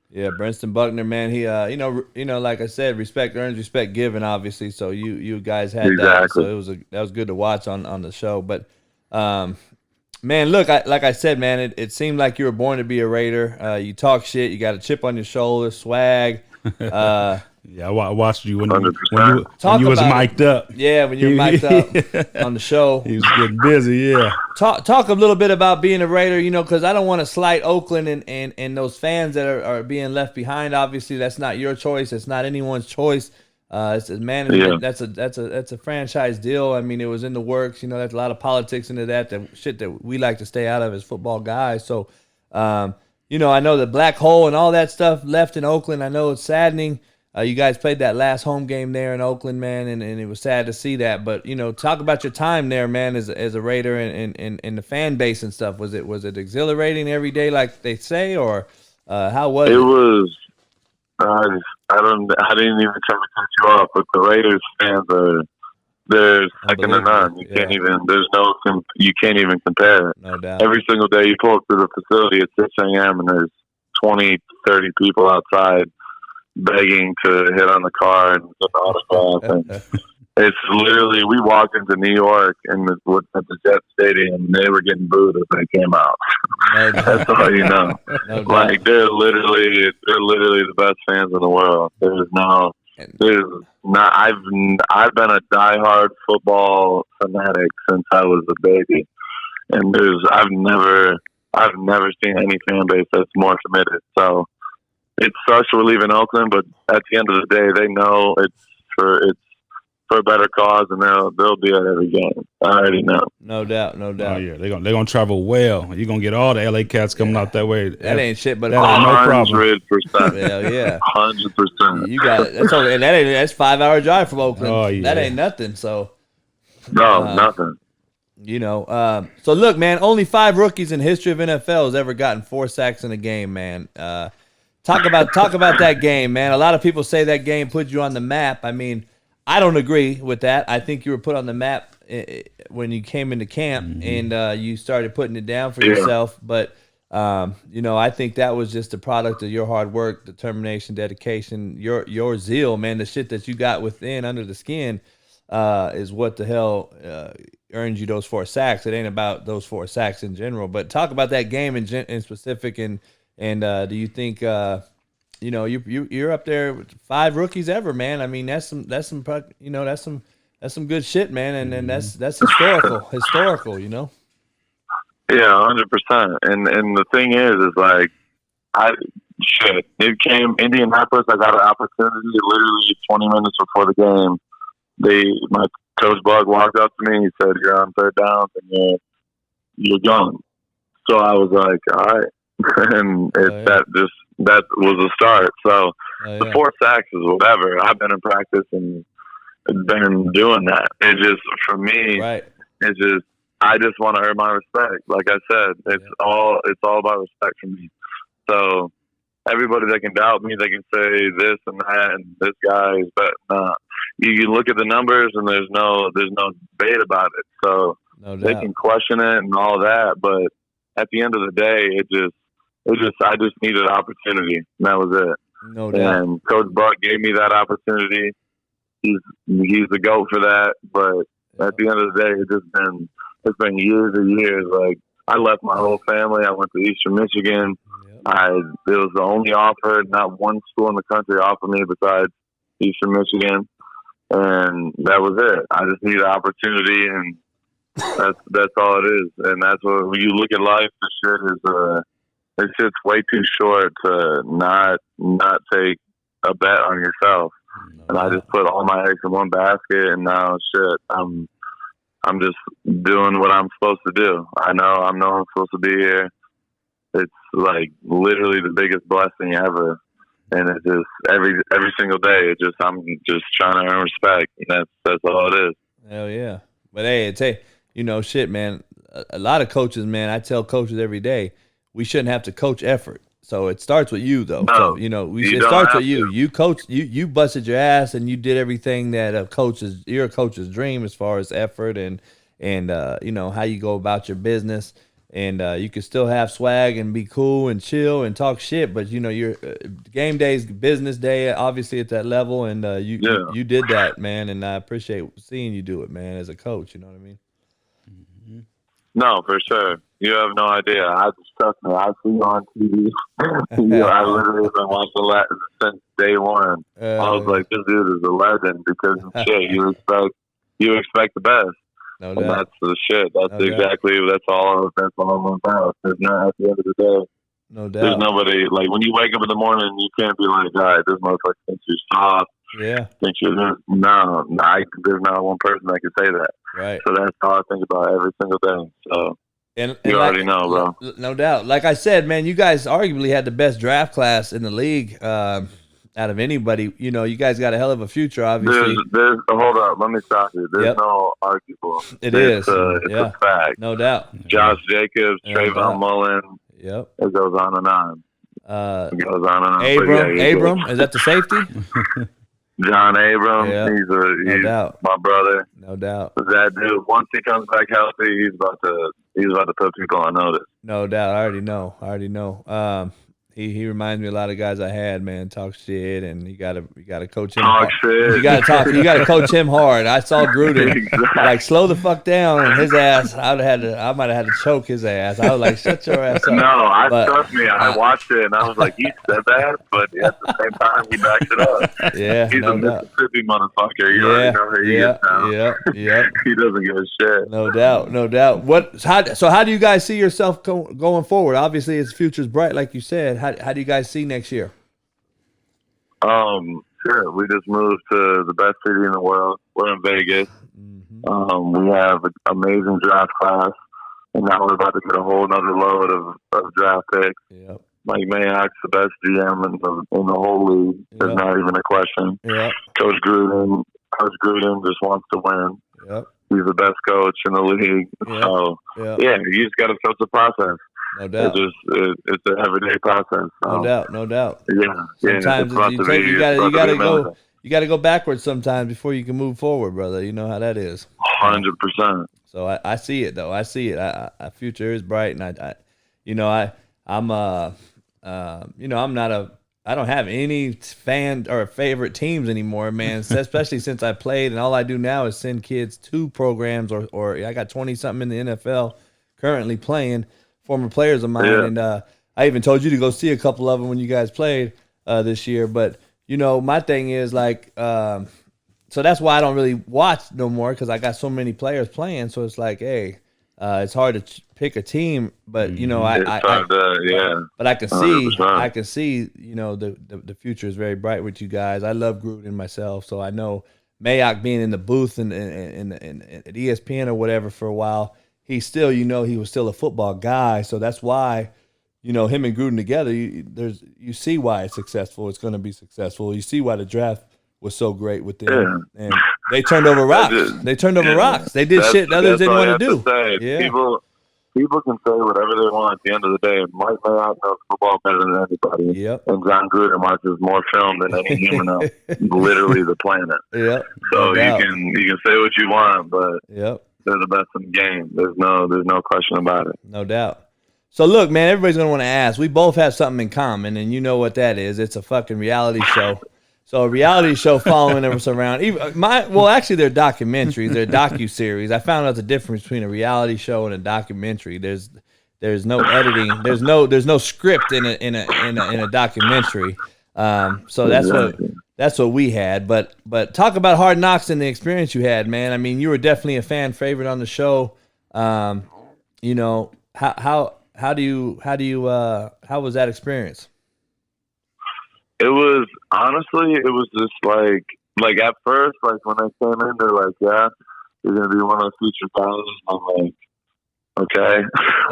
Yeah, Brenton Buckner, man. He like I said, respect earns, respect given, obviously. So you guys had that. So that was good to watch on the show. But man, look, like I said, man, it seemed like you were born to be a Raider. You talk shit. You got a chip on your shoulder, swag. I watched you when you was mic'd up. Yeah, when you were mic'd up on the show. He was getting busy, yeah. Talk a little bit about being a Raider, because I don't want to slight Oakland and those fans that are being left behind. Obviously, that's not your choice. It's not anyone's choice. It's a management. Yeah. That's a franchise deal. I mean, it was in the works. There's a lot of politics into that shit that we like to stay out of as football guys. So, I know the black hole and all that stuff left in Oakland. I know it's saddening. You guys played that last home game there in Oakland, man, and it was sad to see that. But talk about your time there, man, as a Raider and the fan base and stuff. Was it exhilarating every day, like they say, or how was it? It was. I didn't even try to cut you off, but the Raiders fans they're second to none. You can't even. You can't even compare. No doubt. Every single day you pull up to the facility at 6 a.m. and there's 20, 30 people outside begging to hit on the car and get an autograph. And it's literally, we walked into New York and at the Jet Stadium, and they were getting booed as they came out. That's all you know. Like they're literally the best fans in the world. There's not. I've been a diehard football fanatic since I was a baby, and I've never seen any fan base that's more committed. So it sucks we're leaving Oakland, but at the end of the day, they know it's for a better cause, and they'll be at every game. I already know. No doubt. Oh yeah, they're gonna travel well. You're gonna get all the LA cats coming out that way. That ain't shit, but that ain't no problem. 100%. Hell yeah, 100%. You got it. That's 5-hour drive from Oakland. Oh yeah, that ain't nothing. So no, nothing. So look, man, only 5 rookies in history of NFL has ever gotten 4 sacks in a game, man. Talk about that game, man. A lot of people say that game put you on the map. I mean, I don't agree with that. I think you were put on the map when you came into camp and you started putting it down for yourself. But, I think that was just a product of your hard work, determination, dedication, your zeal, man. The shit that you got within under the skin is what the hell earned you those 4 sacks. It ain't about those 4 sacks in general. But talk about that game in specific, and do you think you're up there with 5 rookies ever, man? I mean, that's some good shit, man, and that's historical, Yeah, 100%. And the thing is like, it came Indianapolis. I got an opportunity literally 20 minutes before the game. My coach Bug walked up to me. He said, "You're on 3rd down, and you're gone." So I was like, "All right," and that was a start. So the 4 sacks is whatever. I've been in practice and been doing that. It just, for me, it's just, I just want to earn my respect. Like I said, it's all about respect for me. So everybody that can doubt me, they can say this and that, and this guy is better. You look at the numbers, and there's no debate about it. So they can question it and all that, but at the end of the day, I just needed an opportunity, and that was it. No doubt. And Coach Buck gave me that opportunity. He's the GOAT for that. But at the end of the day, it's been years and years. Like, I left my whole family. I went to Eastern Michigan. It was the only offer. Not one school in the country offered me besides Eastern Michigan, and that was it. I just needed an opportunity, and that's all it is. And that's what, when you look at life, the shit is it's just way too short to not take a bet on yourself. And I just put all my eggs in one basket, and now I'm just doing what I'm supposed to do. I know I'm supposed to be here. It's like literally the biggest blessing ever. And it's just every single day, I'm just trying to earn respect. And that's all it is. Hell yeah. But hey, shit, man. A lot of coaches, man, I tell coaches every day, we shouldn't have to coach effort. So it starts with you, though. No, it starts with you. You coach. You busted your ass, and you did everything that your coach's dream as far as effort and how you go about your business. And you can still have swag and be cool and chill and talk shit, but your game day's business day, obviously at that level, and you did that, man. And I appreciate seeing you do it, man, as a coach. You know what I mean? No, for sure. You have no idea. I just trust me. I see you on TV. I literally have been watching since day one. I was like, this dude is a legend because shit, you expect the best. No and doubt. that's the shit. That's all I'm about. There's not, at the end of the day. No doubt. There's nobody, like, when you wake up in the morning, you can't be like, all right, this motherfucker thinks you're soft. Yeah. Thinks you're this. No, there's not one person that can say that. Right. So that's how I think about every single day. So you already know, bro. No doubt. Like I said, man, you guys arguably had the best draft class in the league. out of anybody. You know, you guys got a hell of a future, obviously. There's hold up, let me stop you. There's no arguable. It's a fact. No doubt. Josh Jacobs, Trayvon Mullen. Yep. It goes on and on. It goes on and on. Abram, is that the safety? John Abram, he's doubt. My brother. No doubt. That dude, once he comes back healthy, he's about to put people on notice. No doubt. I already know. He reminds me of a lot of guys I had, man. Talk shit, and you gotta coach him. Talk shit. You gotta coach him hard. I saw Gruden like slow the fuck down, and his ass. I might have had to choke his ass. I was like, shut your ass up. No, trust me. I watched it, and I was like, he said that, but at the same time, he backed it up. Yeah, he's a Mississippi motherfucker. You already know who he is now. Yeah. He doesn't give a shit. No doubt. How do you guys see yourself going forward? Obviously, his future's bright, like you said. How do you guys see next year? Sure. We just moved to the best city in the world. We're in Vegas. Mm-hmm. We have an amazing draft class, and now we're about to get a whole nother load of draft picks. Yep. Mike Mayock's the best GM in the whole league. There's not even a question. Yep. Coach Gruden just wants to win. Yep. He's the best coach in the league. Yep. So, you just got to trust the process. No doubt. It's an everyday process. So. No doubt. Yeah. Sometimes you gotta go backwards sometimes before you can move forward, brother. You know how that is. 100%. So I see it though. I see it. Our future is bright, and I don't have any fan or favorite teams anymore, man. Especially since I played, and all I do now is send kids to programs, or I got 20 something in the NFL currently playing. Former players of mine, and I even told you to go see a couple of them when you guys played this year. But my thing is like, so that's why I don't really watch no more, because I got so many players playing. So it's like, hey, it's hard to pick a team, but but I can see, 100%. The future is very bright with you guys. I love Gruden myself, so I know Mayock being in the booth and at ESPN or whatever for a while. He still, he was still a football guy, so that's why, him and Gruden together, you see why it's successful. It's going to be successful. You see why the draft was so great with them, and they turned over rocks. They did shit others didn't want to do. People can say whatever they want at the end of the day. Mike Mayock knows football better than anybody. Yep. And John Gruden watches more film than any human on literally the planet. Yep. So you can say what you want, but they're the best in the game. There's no question about it. No doubt. So look, man, everybody's gonna want to ask. We both have something in common, and you know what that is. It's a fucking reality show. So a reality show following us around. Actually, they're documentaries. They're docu-series. I found out the difference between a reality show and a documentary. There's no editing. There's no script in a documentary. So that's what we had. But talk about Hard Knocks and the experience you had, man. I mean, you were definitely a fan favorite on the show. How was that experience? It was just like at first, like when I came in, they're like, yeah, you're gonna be one of those featured guys. I'm like, okay.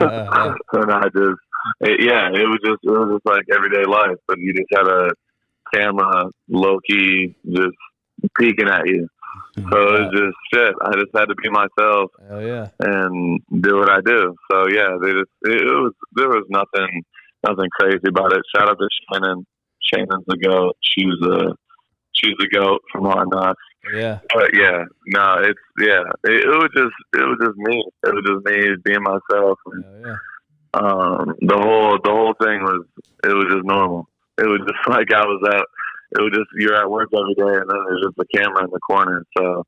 And it was just like everyday life, but you just had a camera low key just peeking at you. So it was just shit. I just had to be myself. Hell yeah. And do what I do. So yeah, there was nothing crazy about it. Shout out to Shannon. Shannon's the GOAT. She's the GOAT from Hard Knocks. Yeah. But it was just me. It was just me being myself. The whole thing was just normal. It was just like you're at work every day, and then there's just a camera in the corner. So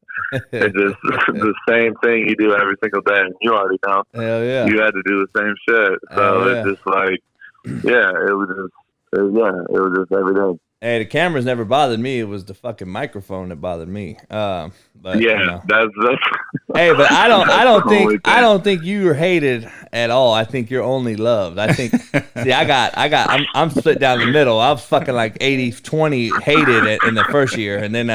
it's just the same thing you do every single day. And you already know. Hell yeah. You had to do the same shit. So it's just like, it was just every day. Hey, the cameras never bothered me. It was the fucking microphone that bothered me. That's Hey, but I don't think you are hated at all. I think you're only loved. I think. See, I'm split down the middle. I was fucking like 80-20 hated in the first year, and then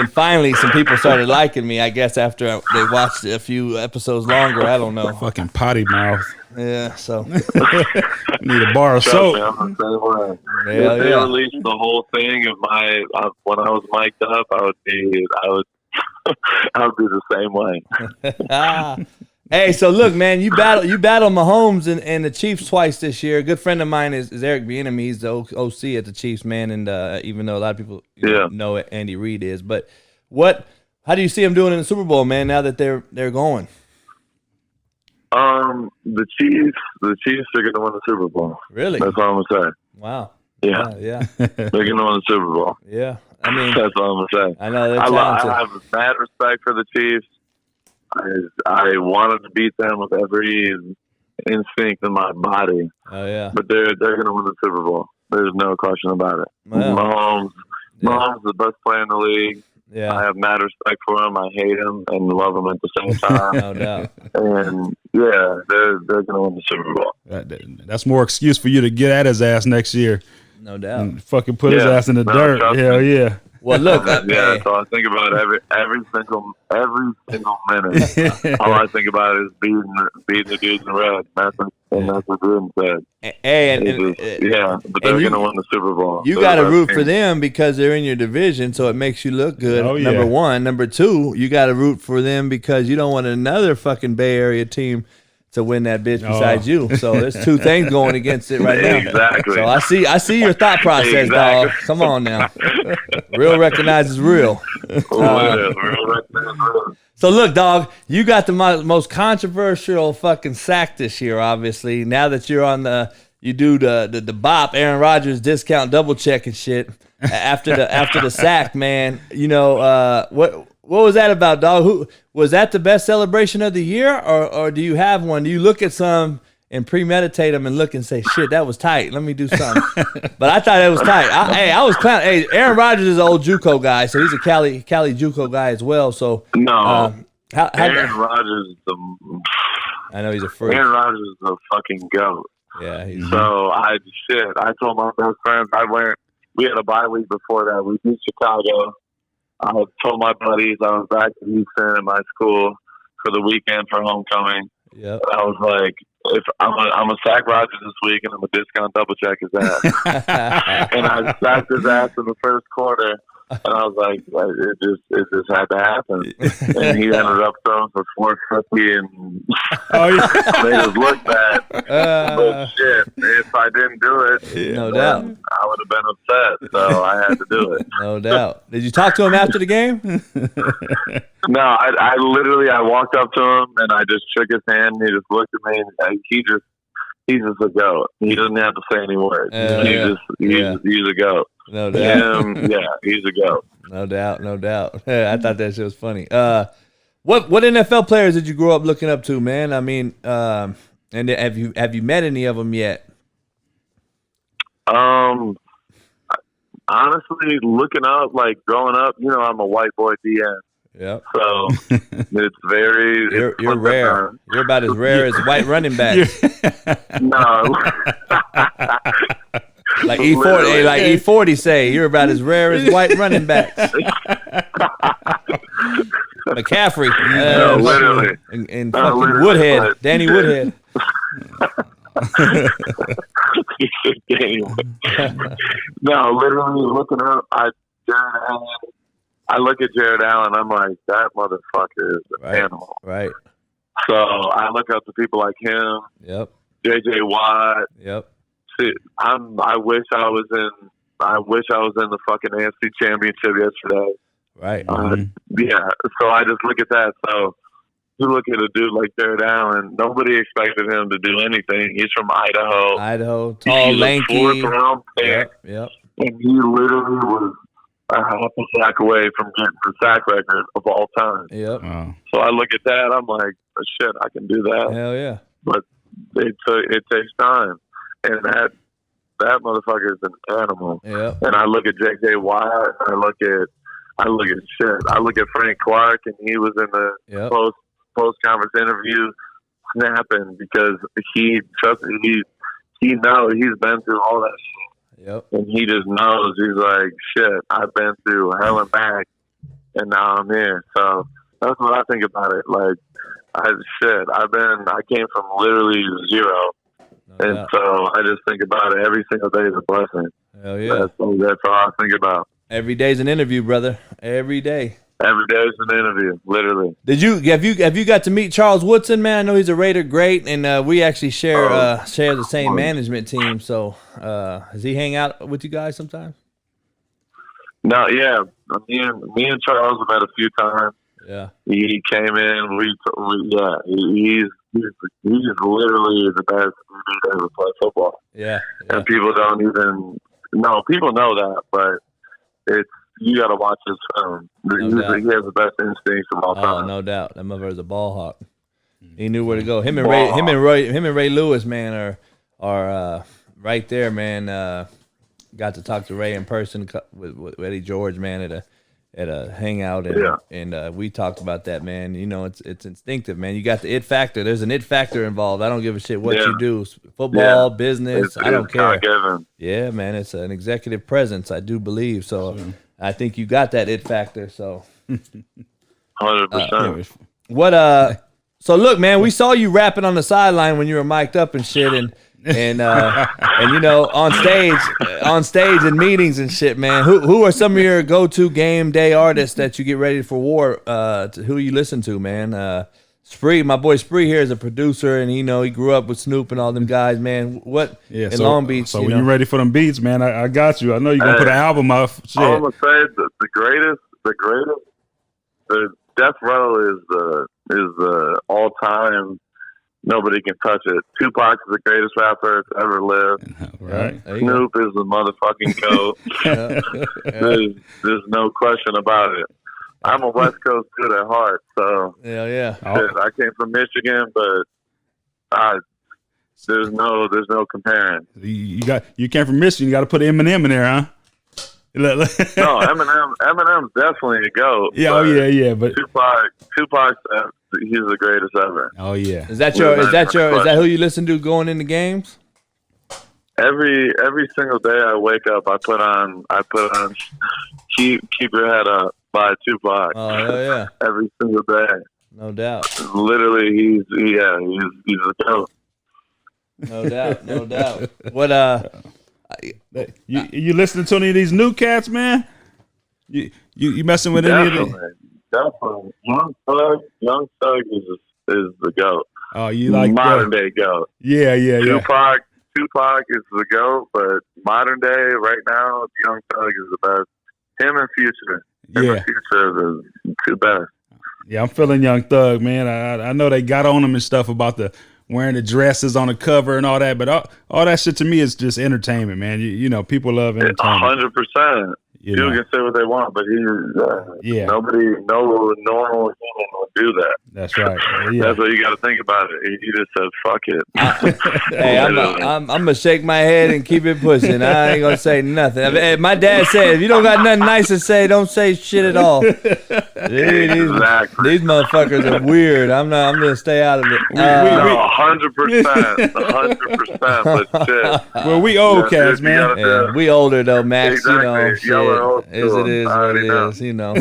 finally some people started liking me. I guess after they watched a few episodes longer. I don't know. Fucking potty mouth. Yeah. So need a bar of soap. I'm the same way. Yeah, if they released the whole thing of when I was mic'd up, I would be the same way. Hey, so look, man, you battle Mahomes and the Chiefs twice this year. A good friend of mine is Eric Bieniemy. He's the OC at the Chiefs, man, and even though a lot of people know what Andy Reid is, but how do you see him doing in the Super Bowl, man? Now that they're going. The Chiefs are going to win the Super Bowl. Really? That's all I'm gonna say. Wow. Yeah. They're going to win the Super Bowl. Yeah. I mean, that's all I'm gonna say. I know they're talented. I have mad respect for the Chiefs. I wanted to beat them with every instinct in my body. Oh yeah. But they're going to win the Super Bowl. There's no question about it. Wow. Mahomes is the best player in the league. Yeah. I have mad respect for him. I hate him and love him at the same time. No doubt. And yeah, they're going to win the Super Bowl. That's more excuse for you to get at his ass next year. No doubt. And fucking put his ass in the dirt. Hell yeah. Well, look. So I think about every single minute. All I think about is beating the dudes in red. That's what Gruden said. Hey, but they're going to win the Super Bowl. You got to root for them because they're in your division, so it makes you look good. Oh, yeah. Number one. Number two, you got to root for them because you don't want another fucking Bay Area team to win that bitch besides you. So there's two things going against it right now. Exactly. So I see your thought process, dog. Come on now. Real recognizes real. So look, dog, you got the most controversial fucking sack this year, obviously. Now that you're on you do the bop, Aaron Rodgers discount double check and shit after the sack, man. You know, what was that about, dog? Who was that the best celebration of the year, or do you have one? Do you look at some and premeditate them and look and say, shit, that was tight. Let me do something. But I thought it was tight. I was clowning. Hey, Aaron Rodgers is an old JUCO guy, so he's a Cali JUCO guy as well. So Aaron Rodgers is I know he's a freak. Aaron Rodgers is a fucking goat. Yeah. I told my best friends we had a bye week before that. We beat Chicago. I told my buddies I was back in Houston in my school for the weekend for homecoming. Yep. I was like, if I'm a sack Rodgers this week and I'm a discount double check his ass. And I sacked his ass in the first quarter. And I was like, it just had to happen. And he ended up throwing for 450 and made us look bad. But shit, if I didn't do it, no doubt, I would have been upset. So I had to do it. No doubt. Did you talk to him after the game? No, I literally walked up to him and I just shook his hand. And he just looked at me and he's just a goat. He doesn't have to say any words. He's a goat. No doubt. He's a goat. No doubt. I thought that shit was funny. What NFL players did you grow up looking up to, man? I mean, and have you met any of them yet? Honestly, looking up, like growing up, I'm a white boy DN. Yeah. So it's very. You're rare. You're about as rare as white running backs. No. Like E40 say, you're about as rare as white running backs. McCaffrey. Literally. And fucking Woodhead. Danny Woodhead. No, literally looking up, I look at Jared Allen, I'm like, that motherfucker is an animal. Right. So I look up to people like him. Yep. JJ Watt. Yep. I wish I was in the fucking AFC Championship yesterday. Right. Yeah. So I just look at that. So you look at a dude like Jared Allen. Nobody expected him to do anything. He's from Idaho. Tall, lanky. He's a 4th round pick. Yep. And he literally was a half a sack away from getting the sack record of all time. Yep. Wow. So I look at that. I'm like, shit, I can do that. Hell yeah. But it takes time. And that motherfucker is an animal. Yeah. And I look at J.J. Watt. I look at I look at shit. I look at Frank Clark, and he was in the post conference interview snapping because he knows he's been through all that shit. Yep. And he just knows. He's like, shit, I've been through hell and back, and now I'm here. So that's what I think about it. Like, I came from literally zero. And so I just think about it every single day is a blessing. Hell yeah. That's all I think about. Every day's an interview, brother. Every day. Every day is an interview, literally. Have you got to meet Charles Woodson, man? I know he's a Raider great, and we actually share the same management team. So does he hang out with you guys sometimes? No, yeah. Me and Charles have met a few times. Yeah. He came in. He's literally the best to ever play football. Yeah. And people don't even know. People know that, but you got to watch his film. He has the best instincts of all time. Oh, no doubt. That motherfucker's a ball hawk. He knew where to go. Him and Ray Lewis, man, are right there, man. Got to talk to Ray in person with Eddie George, man, at a hangout, and we talked about that, man. You know, it's instinctive, man. You got the it factor. There's an it factor involved. I don't give a shit what you do, football, business. I don't care. Yeah, man, it's an executive presence. I do believe so. I think you got that it factor. So, 100%. So look, man, we saw you rapping on the sideline when you were mic'd up and shit, and you know, on stage in meetings and shit, man. Who are some of your go-to game day artists that you get ready for war? Who you listen to, man? Spree, my boy Spree here is a producer, and he grew up with Snoop and all them guys, man. In Long Beach? So when you ready for them beats, man, I got you. I know you're gonna put an album up. Shit. I'm gonna say the greatest. The Death Row is the all-time. Nobody can touch it. Tupac is the greatest rapper that's ever lived. Right. Snoop is the motherfucking goat. There's no question about it. I'm a West Coast dude at heart, so yeah. I came from Michigan, but there's no comparing. You came from Michigan. You got to put Eminem in there, huh? No, Eminem's definitely a goat. Yeah, yeah. But Tupac's he's the greatest ever. Oh yeah. Is that who you listen to going into games? Every single day I wake up, I put on Keep Your Head Up by Tupac. Oh yeah. Every single day. No doubt. Literally, he's a goat. No doubt. What you listening to any of these new cats, man? You messing with any of them? Definitely. Young Thug is the GOAT. Oh, you like modern day GOAT. Yeah. Tupac is the GOAT, but modern day right now, Young Thug is the best. Him and Future. Future are the two best. Yeah, I'm feeling Young Thug, man. I know they got on him and stuff about the wearing the dresses on the cover and all that, but all that shit to me is just entertainment, man. You know, people love entertainment. 100%. People can say what they want, but no normal human would do that. That's right. That's what you got to think about it. You just said, "Fuck it." Hey, I'm gonna shake my head and keep it pushing. I ain't gonna say nothing. My dad said, "If you don't got nothing nice to say, don't say shit at all." Exactly. These motherfuckers are weird. I'm gonna stay out of it. 100%. But shit. Well, we old cats, man. Yeah, we older though, Max. Exactly. You know, shit. It is what it is. You know.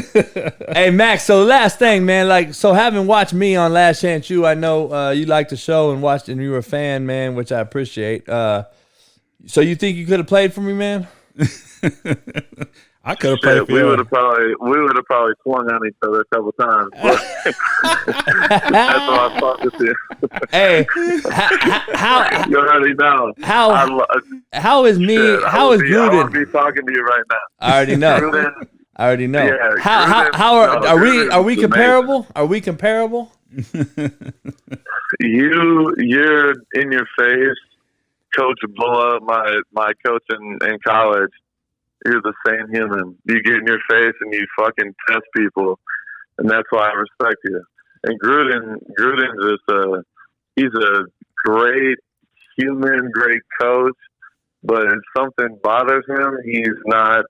Hey, Max. So last thing, man. So having watched me on Last Chance U, I know you like the show and watched, and you were a fan, man, which I appreciate. So you think you could have played for me, man? I could have played for you. We would have probably swung on each other a couple times. That's why I talked with you. Hey, how you already know. How is Gruden? I would be talking to you right now. I already know. Yeah, are we comparable? Are we comparable? You're in your face, Coach Bulla, my coach in college. You're the same human. You get in your face and you fucking test people, and that's why I respect you. And Gruden's he's a great human, great coach, but if something bothers him, he's not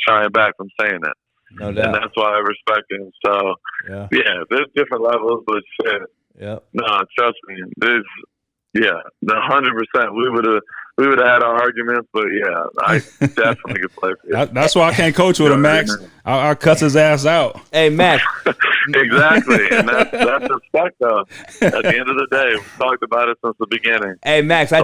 shying back from saying it. No doubt. And that's why I respect him. So, yeah, there's different levels, but shit. Yep. No, trust me. There's, 100%. We would have had our arguments, but yeah, I definitely could play for you. That's why I can't coach with him, Max. I'll cuss his ass out. Hey, Max. Exactly, and that's respect, though. At the end of the day, we've talked about it since the beginning. Hey, Max, I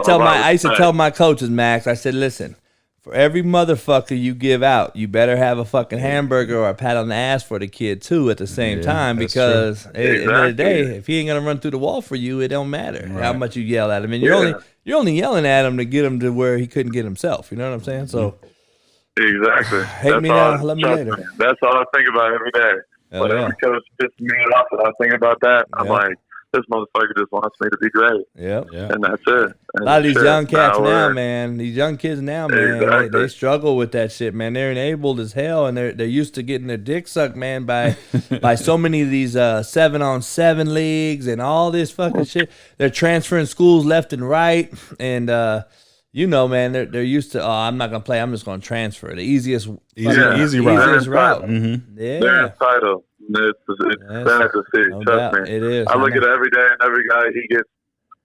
used to tell my coaches, Max, I said, listen, for every motherfucker you give out, you better have a fucking hamburger or a pat on the ass for the kid, too, at the same time, because at the end of the day, if he ain't going to run through the wall for you, it don't matter how much you yell at him. And you're only yelling at him to get him to where he couldn't get himself. You know what I'm saying? So exactly. Hate me now, love me later. That's all I think about every day. When every coach pisses me off and I think about that, I'm like, this motherfucker just wants me to be great. Yep. And that's it. And a lot of these young cats now, man. These young kids now, man, they struggle with that shit, man. They're enabled as hell, and they're used to getting their dick sucked, man, by so many of these 7-on-7 leagues and all this fucking shit. They're transferring schools left and right, and man, they're used to. Oh, I'm not gonna play. I'm just gonna transfer. The easy route. Mm-hmm. Yeah. They're entitled. It's sad to see. No Trust doubt. me. It is. I look at it every day, and every guy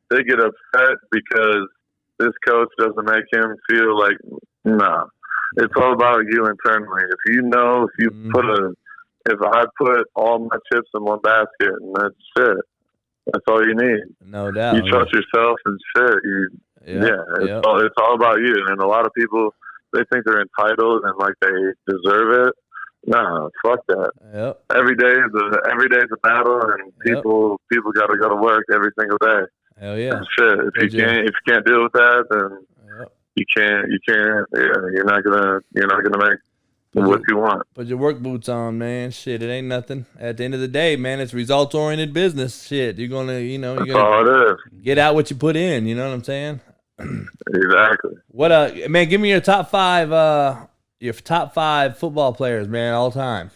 they get upset because this coach doesn't make him feel like, nah. It's all about you internally. If I put all my chips in one basket, and that's it. That's all you need. No doubt. You trust yourself and shit. It's all about you. And a lot of people, they think they're entitled and like they deserve it. Nah, fuck that. Yep. Every day is a battle, and people got to go to work every single day. Hell yeah. And shit. If you can't deal with that, then you can't. Yeah, you're not gonna make what you want. Put your work boots on, man. Shit, it ain't nothing. At the end of the day, man, it's results oriented business. Shit, you're gonna all it is. Get out what you put in. You know what I'm saying? Exactly. What man? Give me your top five football players, man, all time.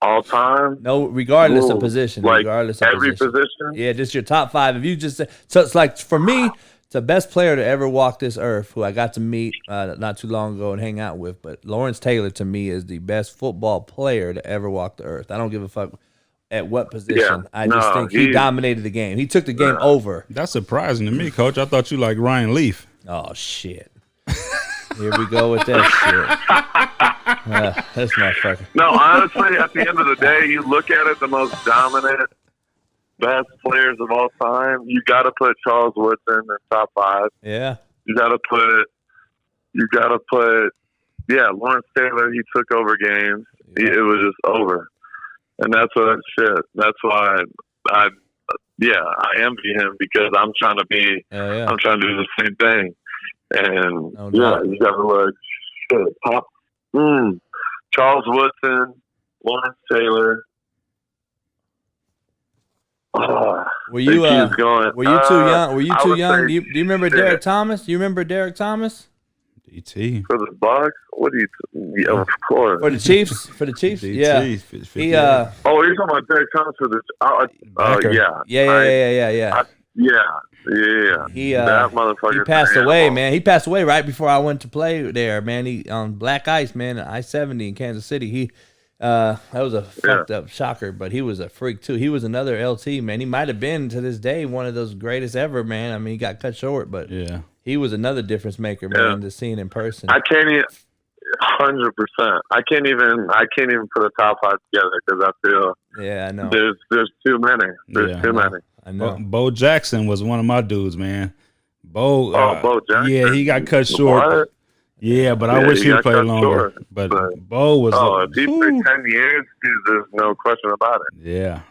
All time? No, regardless of position. Like regardless of every position? Yeah, just your top five. If you just say, so it's like, for me, it's the best player to ever walk this earth, who I got to meet not too long ago and hang out with. But Lawrence Taylor, to me, is the best football player to ever walk the earth. I don't give a fuck at what position. I just think he dominated the game. He took the game over. That's surprising to me, Coach. I thought you liked Ryan Leaf. Oh, shit. Here we go with that shit. That's not fucking. No, honestly, at the end of the day, you look at it, the most dominant, best players of all time, you got to put Charles Woodson in top 5. Yeah. You got to put, Lawrence Taylor, he took over games. Yeah. It was just over. And that's why I envy him, because I'm trying to do the same thing. And you got to look top. Charles Woodson, Lawrence Taylor. Were you too young? Were you too young? Do you remember Derek Thomas? Do you remember Derek Thomas? DT for the Bucks. What do you? Of course. For the Chiefs. For the Chiefs. DT, Yeah. He you're talking about Derek Thomas for the. Yeah. That motherfucker. He passed away, man. He passed away right before I went to play there, man. He on black ice, man, I-70 in Kansas City. He that was a fucked up shocker, but he was a freak too. He was another LT, man. He might have been to this day one of those greatest ever, man. I mean, he got cut short, but he was another difference maker, man. To see it in person. I can't even 100%. I can't even put a top 5 together because I feel I know there's too many. There's too many. I know. Bo Jackson was one of my dudes, man. Bo Jackson. Yeah, he got cut short. What? Yeah, but I wish he'd played longer. Short. But Bo was. If he played 10 years, there's no question about it. Yeah.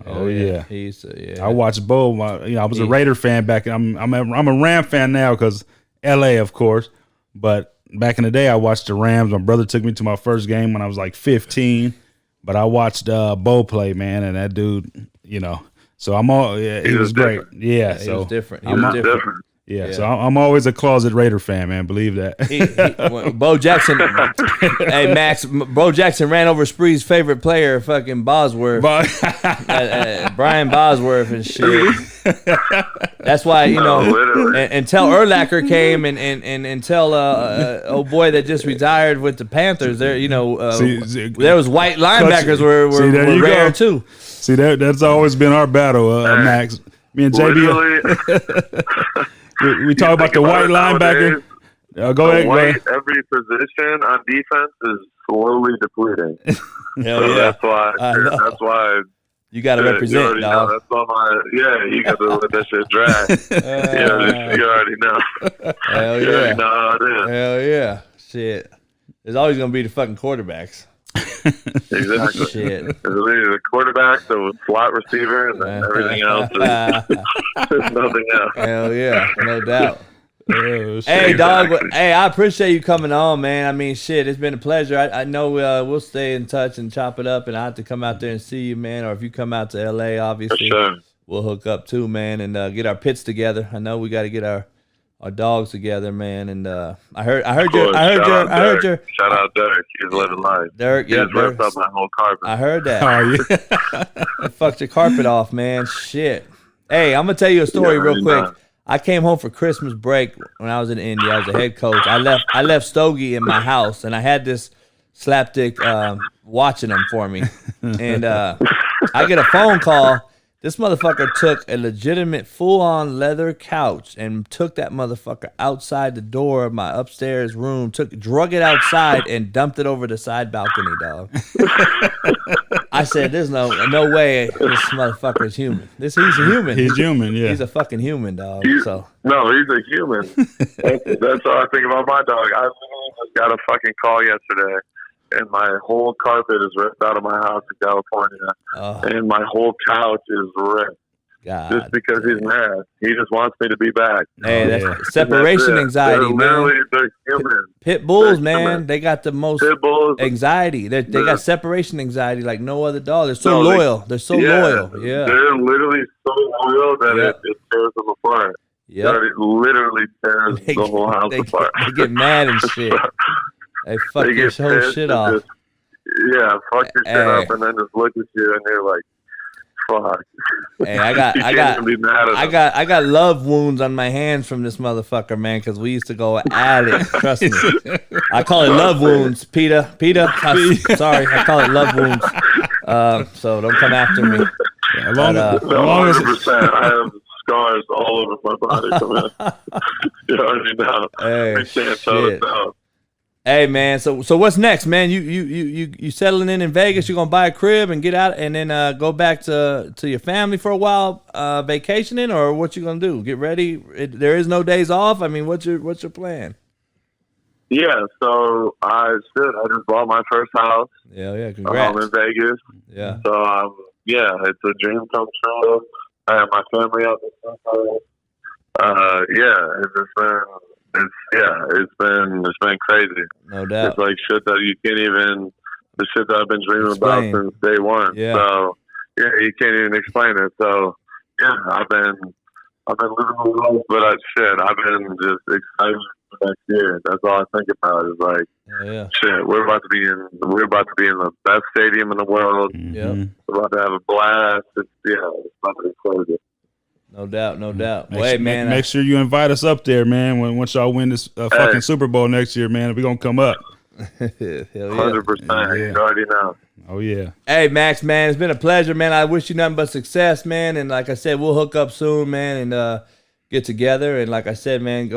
I watched Bo. I was a Raider fan back. I'm a Ram fan now because L.A. of course. But back in the day, I watched the Rams. My brother took me to my first game when I was like 15. But I watched Bo play, man, and that dude, So I'm all. He was great. He was different. He was different. Yeah, so I'm always a closet Raider fan, man. Believe that. Bo Jackson, hey Max, Bo Jackson ran over Spree's favorite player, fucking Bosworth, Brian Bosworth and shit. That's why until Urlacher came and until old boy that just retired with the Panthers, there there was white linebackers were rare too. See that's always been our battle, Max. Me and JB. We talk about the white linebacker. Go ahead. Every position on defense is slowly depleting. Hell yeah. That's why. You got to represent, dog. That's all you got to let that shit drag. You already know. Hell you yeah. already know how it is. Hell yeah. Shit. There's always going to be the fucking quarterbacks. Exactly. Shit. The quarterback, the slot receiver, and then everything else is nothing else. Hell yeah. No doubt. Hey, dog. Hey, I appreciate you coming on, man. I mean, shit, it's been a pleasure. I know we'll stay in touch and chop it up, and I have to come out there and see you, man. Or if you come out to LA, obviously, we'll hook up too, man, and get our pits together. I know we got to get our dogs together, man. And I heard your shout out Derek. He's living life. Derek, he just ripped up my whole carpet. I heard that. Oh, yeah. Fucked your carpet off, man. Shit. Hey, I'm gonna tell you a story real quick. I came home for Christmas break when I was in India. I was a head coach. I left Stogie in my house, and I had this slapdick watching him for me. And I get a phone call. This motherfucker took a legitimate full-on leather couch and took that motherfucker outside the door of my upstairs room, drug it outside and dumped it over the side balcony, dog. I said, there's no way this motherfucker is human. He's a human. He's human, yeah. He's a fucking human, dog. No, he's a human. That's all I think about my dog. I literally just got a fucking call yesterday. And my whole carpet is ripped out of my house in California. And my whole couch is ripped. God, just because he's mad. He just wants me to be back. Hey, that's separation anxiety, man. They're human. Pit bulls, man. They got the most anxiety. They got separation anxiety like no other dog. They're so loyal. They're so loyal. Yeah. They're literally so loyal that it tears them apart. Yeah. It literally tears the whole house apart. They get mad and shit. They fuck your whole shit off. Fuck your shit up and then just look at you and they're like, fuck. Hey, I got love wounds on my hands from this motherfucker, man, because we used to go at it. Trust me. I call it love wounds, Peter. Sorry, I call it love wounds. So don't come after me. Yeah, long as 100%. I have scars all over my body. You already know. Hey, I can't tell it down. Hey man, so what's next, man? You settling in Vegas? You gonna buy a crib and get out, and then go back to your family for a while, vacationing, or what you gonna do? Get ready. There is no days off. I mean, what's your plan? Yeah, so I just bought my first house. Yeah, congrats. In Vegas. Yeah. So it's a dream come true. I have my family out there. It's been crazy. No doubt. It's like shit that you can't even, the shit that I've been dreaming about since day one. Yeah. So you can't even explain it. So I've been living my life, but I've been just excited for next year. That's all I think about is like, shit, we're about to be in the best stadium in the world. Yeah. We're about to have a blast. It's about to be crazy. No doubt. Make sure you invite us up there, man. Once y'all win this fucking Super Bowl next year, man, we're gonna come up. Hell yeah. 100%. You already know. Oh yeah. Hey Max, man, it's been a pleasure, man. I wish you nothing but success, man. And like I said, we'll hook up soon, man, and get together. And like I said, man,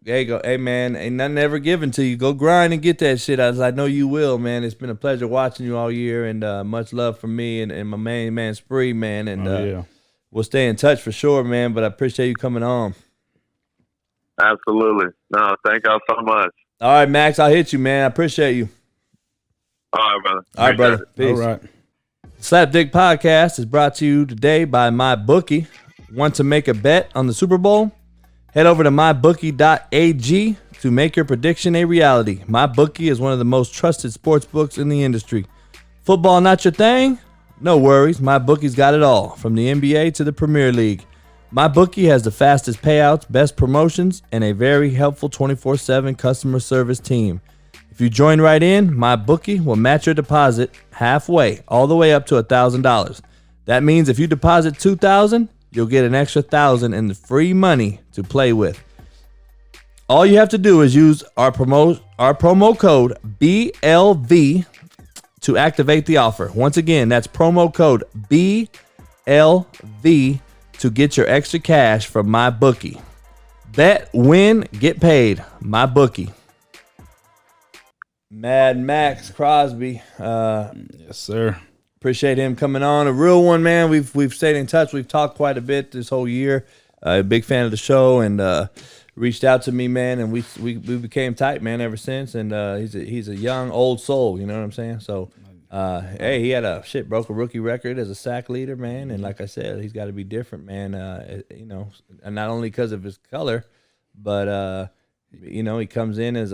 hey man, ain't nothing ever given to you. Go grind and get that shit. I know you will, man. It's been a pleasure watching you all year, and much love from me and my main man Spree, man. And we'll stay in touch for sure, man, but I appreciate you coming on. Absolutely. No, thank y'all so much. All right, Max, I'll hit you, man. I appreciate you. All right, brother. All right, brother. Peace. All right. Slapdick Podcast is brought to you today by MyBookie. Want to make a bet on the Super Bowl? Head over to mybookie.ag to make your prediction a reality. MyBookie is one of the most trusted sports books in the industry. Football not your thing? No worries, MyBookie's got it all, from the NBA to the Premier League. MyBookie has the fastest payouts, best promotions, and a very helpful 24/7 customer service team. If you join right in, MyBookie will match your deposit halfway, all the way up to $1,000. That means if you deposit $2,000, you'll get an extra $1,000 in free money to play with. All you have to do is use our promo code BLV to activate the offer. Once again, that's promo code BLV to get your extra cash from MyBookie. Bet, win, get paid. MyBookie. Mad Maxx Crosby. Yes, sir. Appreciate him coming on. A real one, man. We've stayed in touch. We've talked quite a bit this whole year. A big fan of the show, and reached out to me, man, and we became tight, man, ever since. And he's a young old soul. You know what I'm saying? So, hey, he had broke a rookie record as a sack leader, man. And like I said, he's got to be different, man. And not only because of his color, but he comes in as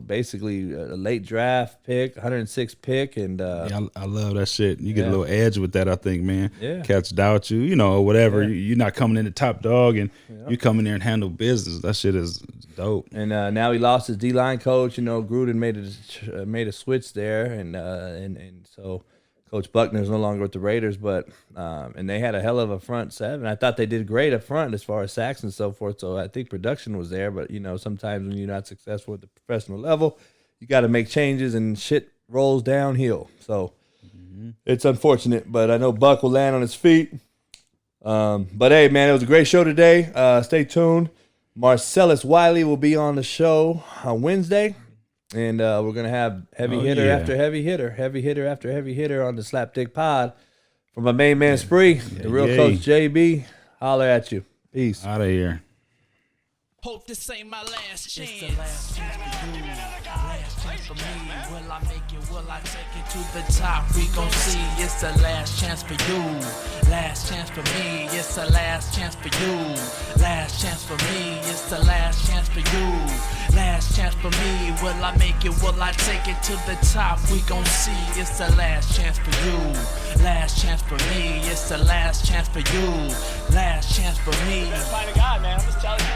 basically a late draft pick, 106 pick, and I love that shit. You get a little edge with that, I think, man. Yeah. Cats doubt you, or whatever. Yeah. You're not coming in the top dog, and you come in there and handle business. That shit is dope. And now he lost his D-line coach. Gruden made a switch there, and so Coach Buckner's no longer with the Raiders, but and they had a hell of a front seven. I thought they did great up front as far as sacks and so forth. So I think production was there, but sometimes when you're not successful at the professional level, you got to make changes and shit rolls downhill. So it's unfortunate, but I know Buck will land on his feet. But hey, man, it was a great show today. Stay tuned. Marcellus Wiley will be on the show on Wednesday. And we're going to have heavy hitter after heavy hitter on the Slapdick Pod from my main man Spree, the real Coach JB. Holler at you. Peace. Out of here. Hope this ain't my last chance. It's the last chance for you. Last chance for me. Will I make it? Will I take it to the top? We gon' see. It's the last chance for you. Last chance for me. It's the last chance for you. Last chance for me. It's the last chance for you. Last chance for me. Will I make it? Will I take it to the top? We gon' see. It's the last chance for you. Last chance for me. It's the last chance for you. Last chance for me. Find a guy, man. I'm just telling you.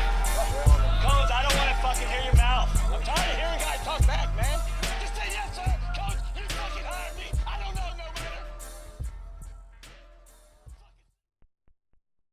Cones, I don't want to fucking hear your mouth. I'm tired of hearing guys talk back.